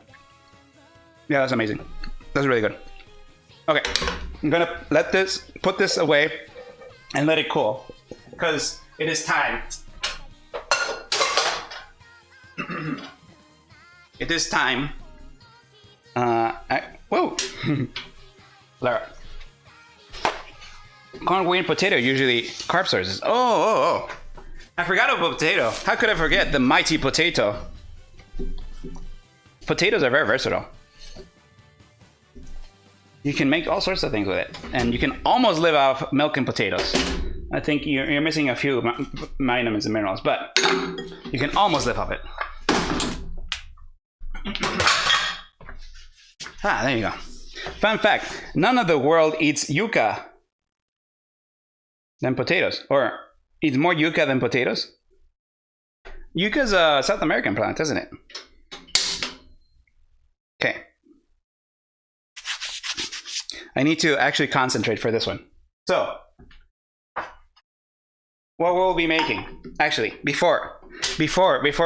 Yeah, that's amazing. That's really good. Okay. I'm going to put this away and let it cool. Because it is time. It is time. Whoa! Lara. Corn, wheat, and potato usually carb sources. Oh! I forgot about potato. How could I forget the mighty potato? Potatoes are very versatile. You can make all sorts of things with it, and you can almost live off milk and potatoes. I think you're missing a few vitamins and minerals, but you can almost live off it. There you go. Fun fact, none of the world eats yucca than potatoes, or eats more yucca than potatoes. Yucca's a South American plant, isn't it? Okay. I need to actually concentrate for this one. So, what we'll be making, actually, before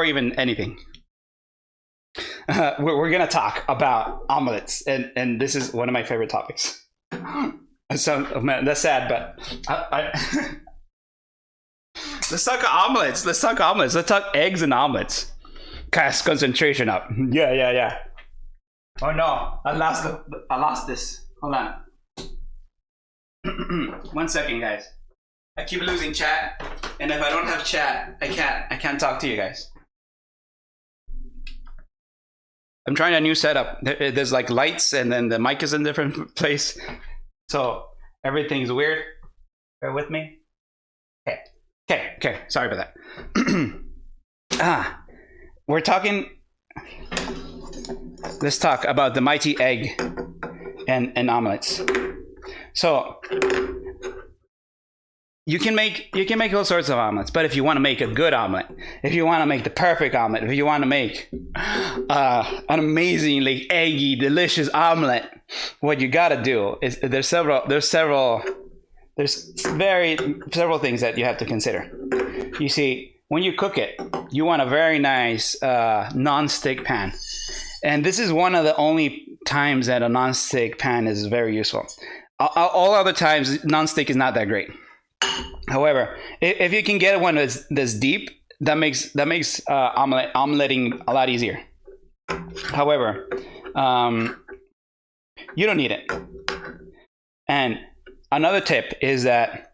even anything, we're gonna talk about omelets, and this is one of my favorite topics. So, that's sad, but let's talk omelets. Let's talk eggs and omelets. Cast concentration up. Yeah. Oh no, I lost this. Hold on. 1 second, guys. I keep losing chat, and if I don't have chat, I can't talk to you guys. I'm trying a new setup. There's like lights, and then the mic is in a different place, so everything's weird. Bear with me. Okay. Sorry about that. We're talking. Let's talk about the mighty egg and omelets. So you can make all sorts of omelets, but if you want to make a good omelet, if you want to make the perfect omelet, if you want to make an amazingly eggy, delicious omelet, what you gotta do is there's several things that you have to consider. You see, when you cook it, you want a very nice non-stick pan. And this is one of the only times that a non-stick pan is very useful. All other times, non-stick is not that great. However, if you can get one that's deep, that makes omeleting a lot easier. However, you don't need it. And another tip is that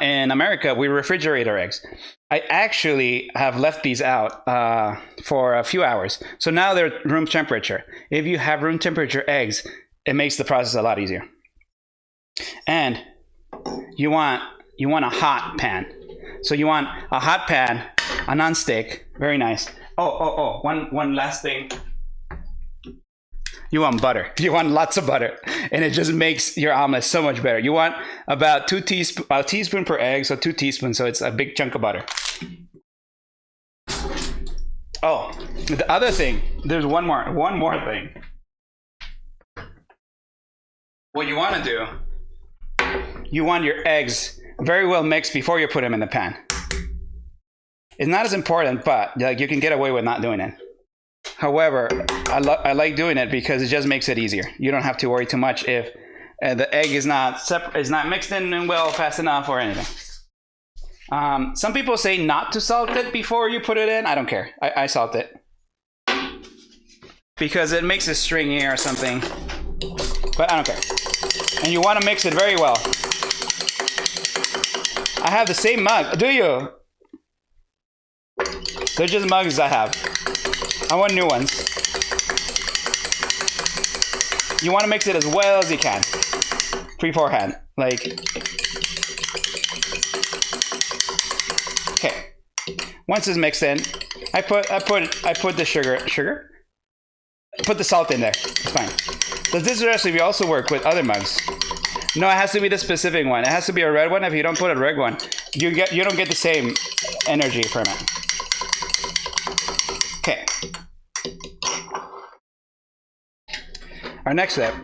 in America, we refrigerate our eggs. I actually have left these out for a few hours. So now they're room temperature. If you have room temperature eggs, it makes the process a lot easier. And you want a hot pan. So you want a hot pan, a non-stick, very nice. One last thing. You want butter. You want lots of butter, and it just makes your omelet so much better. You want about a teaspoon per egg, so 2 teaspoons, so it's a big chunk of butter. Oh, the other thing, there's one more thing. What you want to do, you want your eggs very well mixed before you put them in the pan. It's not as important, but like you can get away with not doing it. However, I like doing it because it just makes it easier. You don't have to worry too much if the egg is not mixed in well fast enough or anything. Some people say not to salt it before you put it in. I don't care. I salt it because it makes it stringy or something. But I don't care. And you want to mix it very well. I have the same mug. Do you? They're just mugs I have. I want new ones. You want to mix it as well as you can. Beforehand. Like. Okay. Once it's mixed in, I put the sugar. Put the salt in there. It's fine. Does this recipe also work with other mugs? No, it has to be the specific one. It has to be a red one. If you don't put a red one, you don't get the same energy from it. Okay. Our next step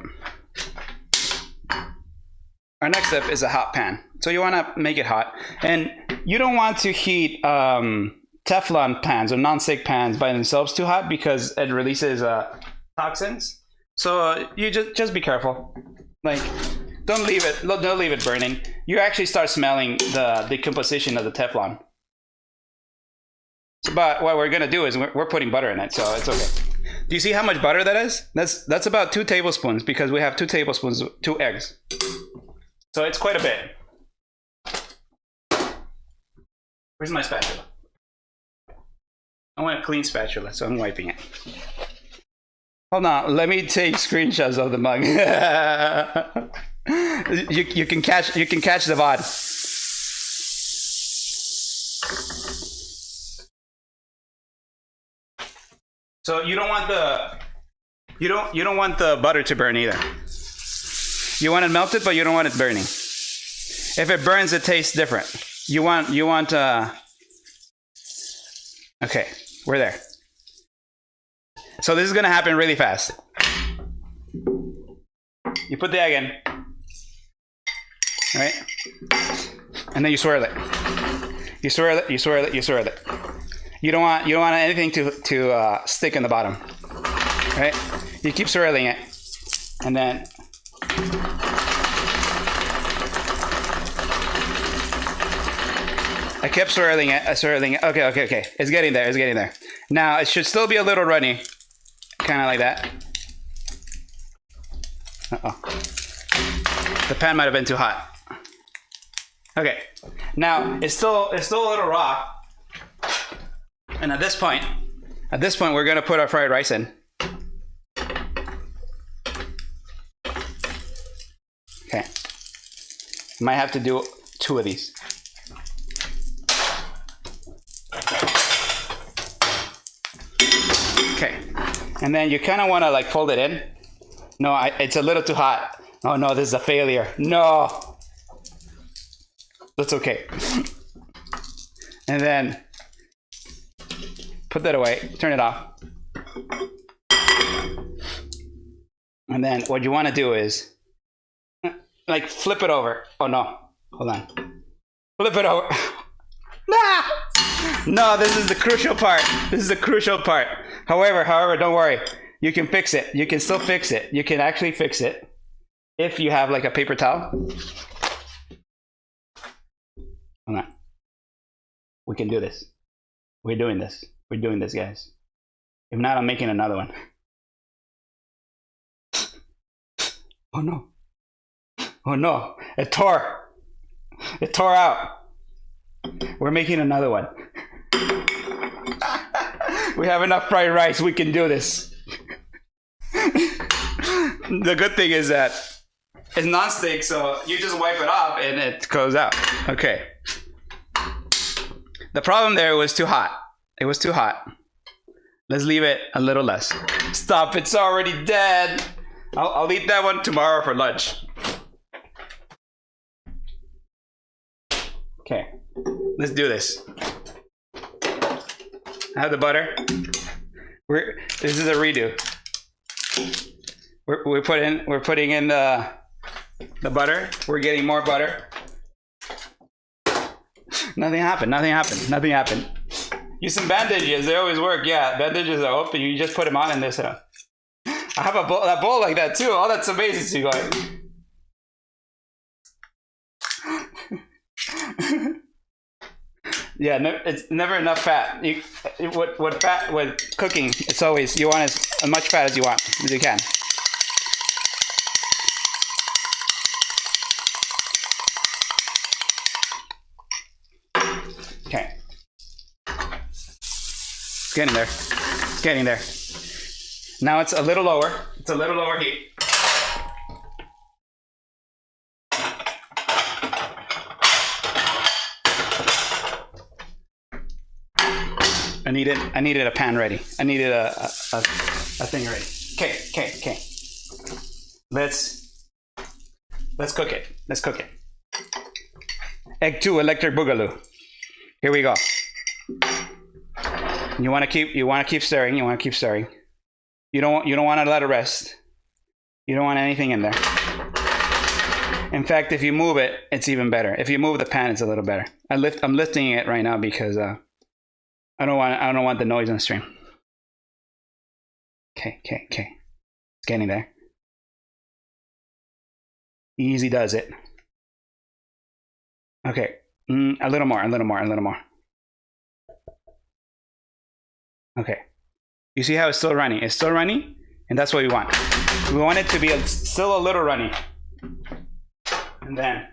is a hot pan. So you want to make it hot, and you don't want to heat Teflon pans or non-stick pans by themselves too hot because it releases toxins. So you just be careful. Like, don't leave it burning. You actually start smelling the decomposition of the Teflon. But what we're gonna do is we're putting butter in it, so it's okay. Do you see how much butter that is? That's about 2 tablespoons because we have 2 tablespoons, 2 eggs. So it's quite a bit. Where's my spatula? I want a clean spatula, so I'm wiping it. Hold on, let me take screenshots of the mug. you can catch the VOD. So you don't want the butter to burn either. You want it melted, but you don't want it burning. If it burns, it tastes different. Okay, we're there. So this is gonna happen really fast. You put the egg in, right? And then you swirl it. You swirl it. You don't want anything to stick in the bottom, right? You keep swirling it, and then I kept swirling it. Okay. It's getting there. Now it should still be a little runny, kind of like that. The pan might have been too hot. Okay, now it's still a little raw. And at this point, we're gonna put our fried rice in. Okay. Might have to do 2 of these. Okay. And then you kind of want to like fold it in. No, it's a little too hot. Oh no, this is a failure. No. That's okay. And then put that away, turn it off. And then what you want to do is like flip it over. Oh no, hold on. Flip it over. Nah! No, this is the crucial part. However, don't worry. You can fix it. You can still fix it. You can actually fix it if you have like a paper towel. Hold on. We can do this. We're doing this, guys. If not, I'm making another one. Oh no, it tore out. We're making another one. We have enough fried rice, we can do this. The good thing is that it's non-stick, so you just wipe it off and it goes out. Okay. The problem there was too hot. It was too hot. Let's leave it a little less. Stop, it's already dead. I'll eat that one tomorrow for lunch. Okay, let's do this. I have the butter. This is a redo. We're putting in the butter. We're getting more Nothing happened. Use some bandages. They always work. Yeah, bandages are open. You just put them on and this. I have a bowl like that too. Oh, that's amazing, you guys. Yeah, it's never enough fat. What fat with cooking? It's always you want as much fat as you want as you can. Okay. It's getting there. It's getting there. Now it's a little lower. It's a little lower heat. I needed a pan ready. I needed a thing ready. Okay. Let's cook it. Let's cook it. Egg 2 electric boogaloo. Here we go. You want to keep stirring. You want to keep stirring. You don't want to let it rest. You don't want anything in there. In fact, if you move it, it's even better. If you move the pan, it's a little better. I'm lifting it right now because I don't want the noise on stream. Okay. It's getting there. Easy does it. Okay. A little more. Okay. You see how it's still running? It's still running, and that's what we want. We want it to be still a little runny. And then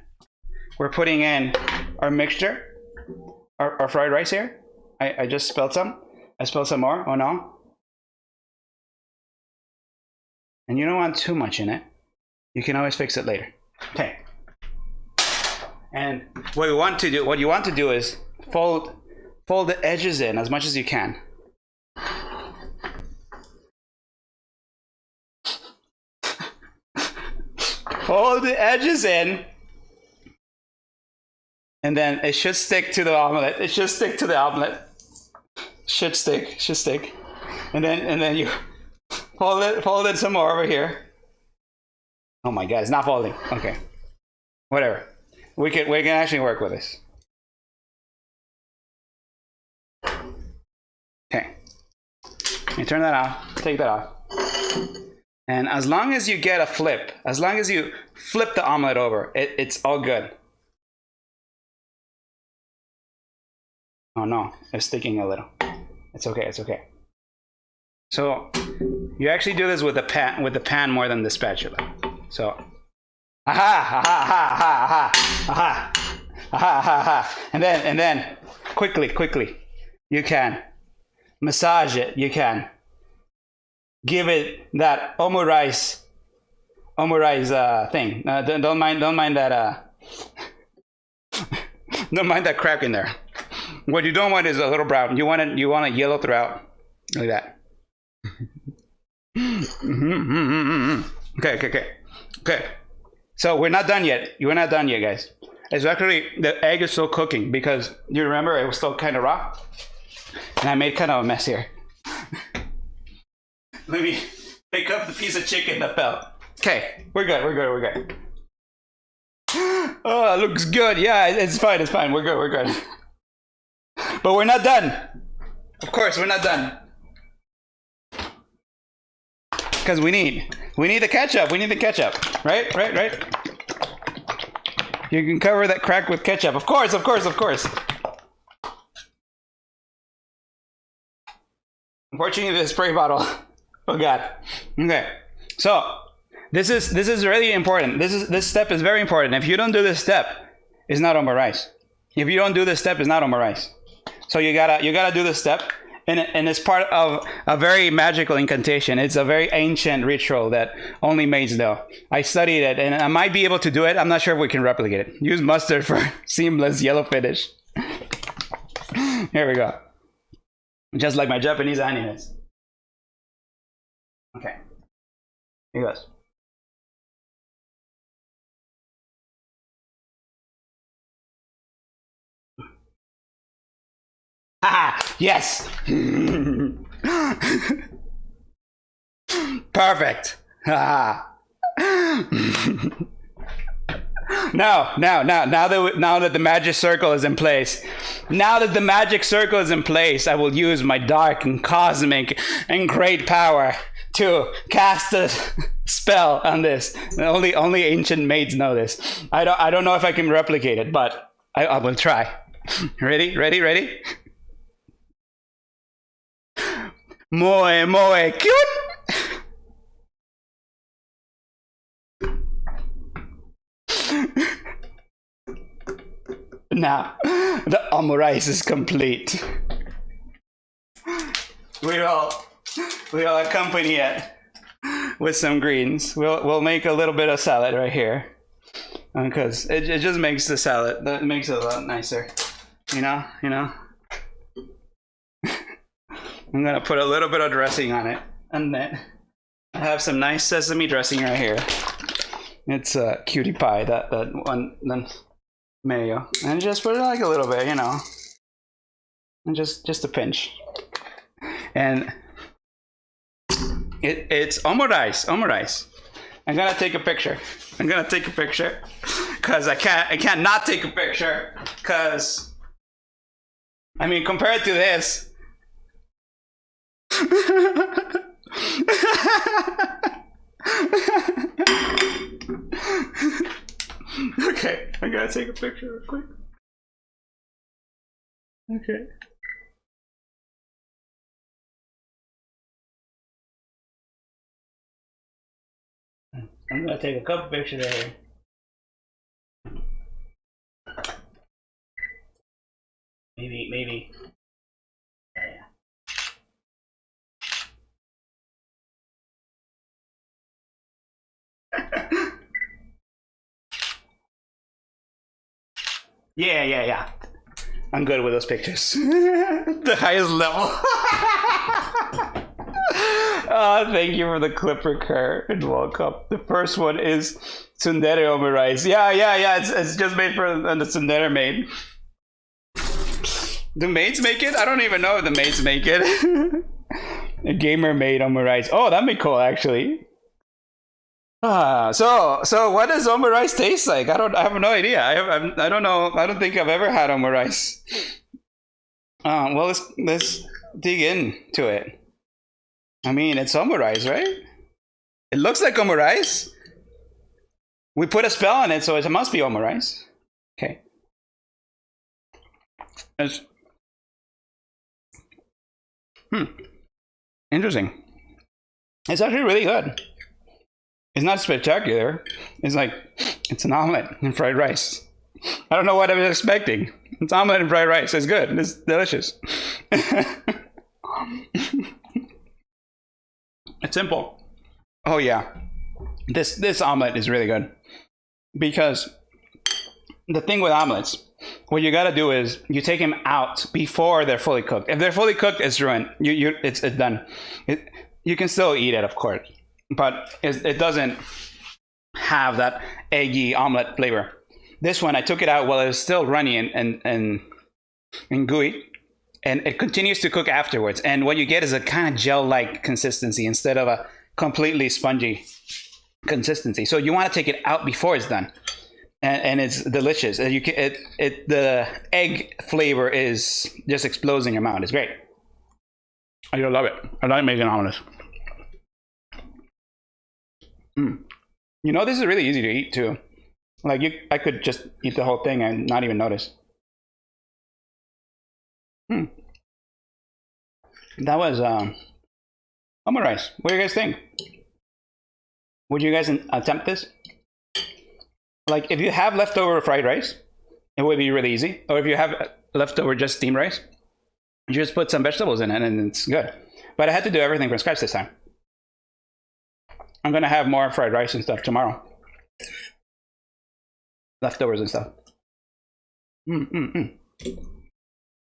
we're putting in our mixture, our fried rice here. I just spilled some. I spilled some more. Oh no. And you don't want too much in it. You can always fix it later. Okay. And what you want to do is fold the edges in as much as you can. Fold the edges in. And then it should stick to the omelet. It should stick to the omelet. Should stick. And then you fold it some more over here. Oh my god, it's not folding. Okay. Whatever. We can actually work with this. Okay. You turn that off. Take that off. And as long as you get a flip, as long as you flip the omelet over, it's all good. Oh no, it's sticking a little. It's okay. So you actually do this with the pan more than the spatula. So and then quickly you can massage it. You can give it that omurice thing. Don't mind that don't mind that crack in there. What you don't want is a little brown. You want it yellow throughout, like that. Okay. So we're not done yet. We're not done yet, guys. It's actually the egg is still cooking because you remember it was still kind of raw, and I made kind of a mess here. Let me pick up the piece of chicken that fell. Okay, we're good. Oh, it looks good. Yeah, it's fine. We're good. But we're not done. Of course, we're not done. Because we need the ketchup. We need the ketchup. Right? You can cover that crack with ketchup. Of course. Unfortunately, the spray bottle. Oh god. Okay. So this is really important. This step is very important. If you don't do this step, it's not omurice. If you don't do this step, it's not omurice. So you gotta do this step, and it's part of a very magical incantation. It's a very ancient ritual that only maids know. I studied it, and I might be able to do it. I'm not sure if we can replicate it. Use mustard for seamless yellow finish. Here we go. Just like my Japanese animes. Okay. Here goes. Ah, yes. Perfect. now that the magic circle is in place, I will use my dark and cosmic and great power to cast a spell on this. Only ancient maids know this. I don't know if I can replicate it, but I will try. Ready? Moe cute. Now, the omurice is complete. We'll accompany it with some greens. We'll make a little bit of salad right here, because it just makes the salad, that makes it a lot nicer. You know. I'm gonna put a little bit of dressing on it, and then I have some nice sesame dressing right here. It's a cutie pie, that one, then mayo, and just put it like a little bit, and just a pinch, and it's omurice. I'm gonna take a picture because I can't not take a picture, because I mean, compared to this. Okay, I gotta take a picture real quick. Okay. I'm gonna take a couple pictures of here. Maybe. Yeah. I'm good with those pictures. The highest level. Thank you for the clipper card and welcome. The first one is tsundere omurice. Yeah. It's just made for the tsundere maid. Do maids make it? I don't even know if the maids make it. A gamer made omurice. Oh, that'd be cool, actually. So what does omurice taste like? I have no idea. I don't know. I don't think I've ever had omurice. Well, let's dig into it. I mean, it's omurice, right? It looks like omurice. We put a spell on it, so it must be omurice. Okay. Interesting. It's actually really good. It's not spectacular. It's an omelet and fried rice. I don't know what I was expecting. It's omelet and fried rice. It's good. It's delicious. It's simple. Oh yeah. This omelet is really good. Because the thing with omelets, what you gotta do is you take them out before they're fully cooked. If they're fully cooked, it's ruined. It's done. You can still eat it, of course, but it doesn't have that eggy omelet flavor. This one, I took it out while it was still runny and gooey, and it continues to cook afterwards. And what you get is a kind of gel-like consistency instead of a completely spongy consistency. So you want to take it out before it's done, and it's delicious. The egg flavor is just explodes in your mouth. It's great. I love it. I like making omelets. You know, this is really easy to eat too. I could just eat the whole thing and not even notice. That was omurice. What do you guys think? Would you guys attempt this? If you have leftover fried rice, it would be really easy. Or if you have leftover just steamed rice, you just put some vegetables in it and it's good. But I had to do everything from scratch this time. I'm gonna have more fried rice and stuff tomorrow. Leftovers and stuff.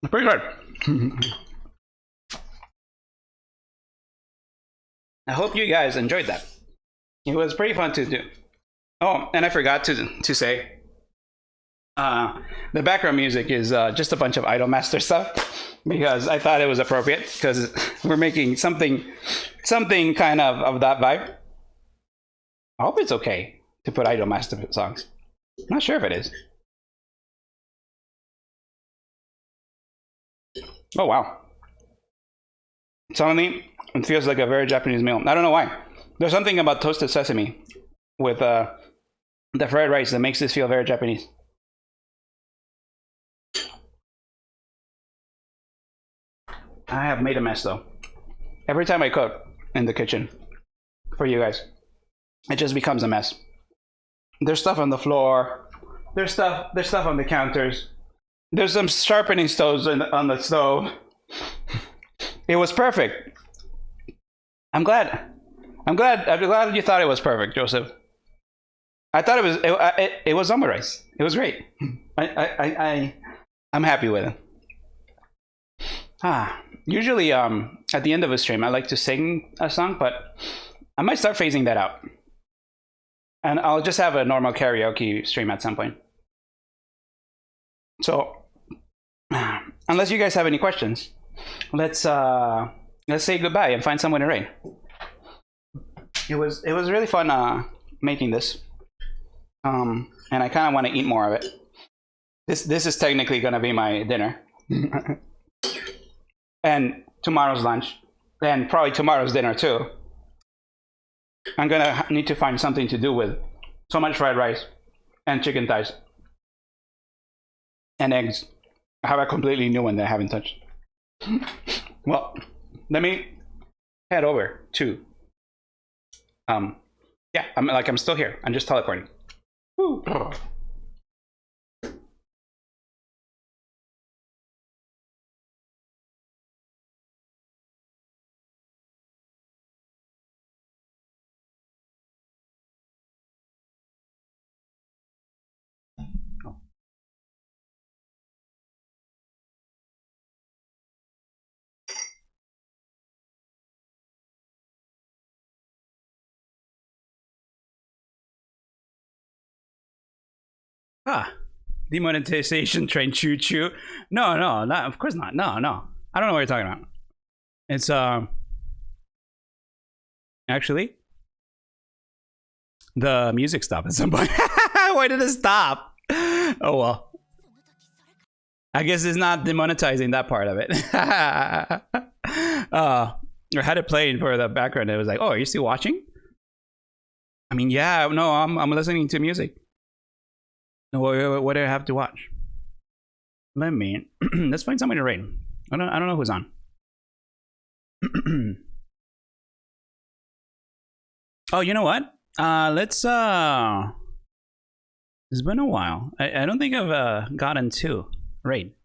Pretty good. I hope you guys enjoyed that. It was pretty fun to do. Oh, and I forgot to say, the background music is just a bunch of Idolmaster stuff, because I thought it was appropriate, because we're making something kind of that vibe. I hope it's okay to put Idolmaster songs. Not sure if it is. Oh wow. Suddenly, it feels like a very Japanese meal. I don't know why. There's something about toasted sesame with the fried rice that makes this feel very Japanese. I have made a mess though. Every time I cook in the kitchen for you guys, it just becomes a mess. There's stuff on the floor. There's stuff on the counters. There's some sharpening stones on the stove. It was perfect. I'm glad you thought it was perfect, Joseph. I thought it was Omurice. It was great. I'm happy with it. Usually at the end of a stream I like to sing a song, but I might start phasing that out. And I'll just have a normal karaoke stream at some point. So unless you guys have any questions, let's say goodbye and find someone to raid. It was really fun making this. And I kind of want to eat more of it. This is technically gonna be my dinner. And tomorrow's lunch. And probably tomorrow's dinner too. I'm gonna need to find something to do with so much fried rice and chicken thighs and eggs. I have a completely new one that I haven't touched. Well, let me head over to yeah, I'm still here. I'm just teleporting. Woo. Demonetization train choo choo. No, not of course not. No. I don't know what you're talking about. It's actually the music stopped at some point. Why did it stop? Oh well. I guess it's not demonetizing that part of it. I had it playing for the background. It was like, oh, are you still watching? I mean, yeah, no, I'm listening to music. What do I have to watch? Let me let's find somebody to raid. I don't know who's on. Oh, you know what? Let's it's been a while. I don't think I've gotten to raid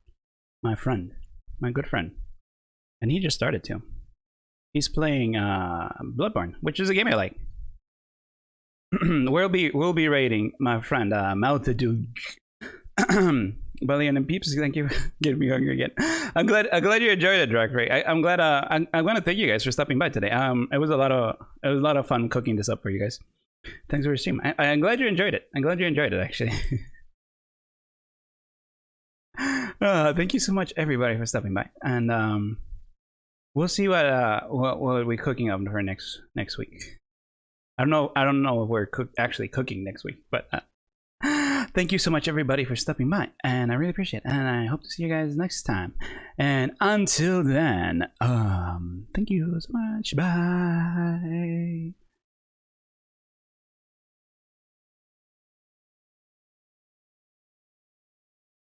my good friend, and he just started to. He's playing Bloodborne, which is a game I like. we'll be raiding my friend Maltitude. Bouillon and peeps, thank you for getting me hungry again. I'm glad you enjoyed it, Drag Ray. I'm glad. I'm going to thank you guys for stopping by today. It was a lot of fun cooking this up for you guys. Thanks for your stream. I'm glad you enjoyed it. I'm glad you enjoyed it, actually. Thank you so much, everybody, for stopping by, and we'll see what we're cooking up for next week. I don't know if we're actually cooking next week, but thank you so much, everybody, for stopping by, and I really appreciate it, and I hope to see you guys next time. And until then, thank you so much. Bye.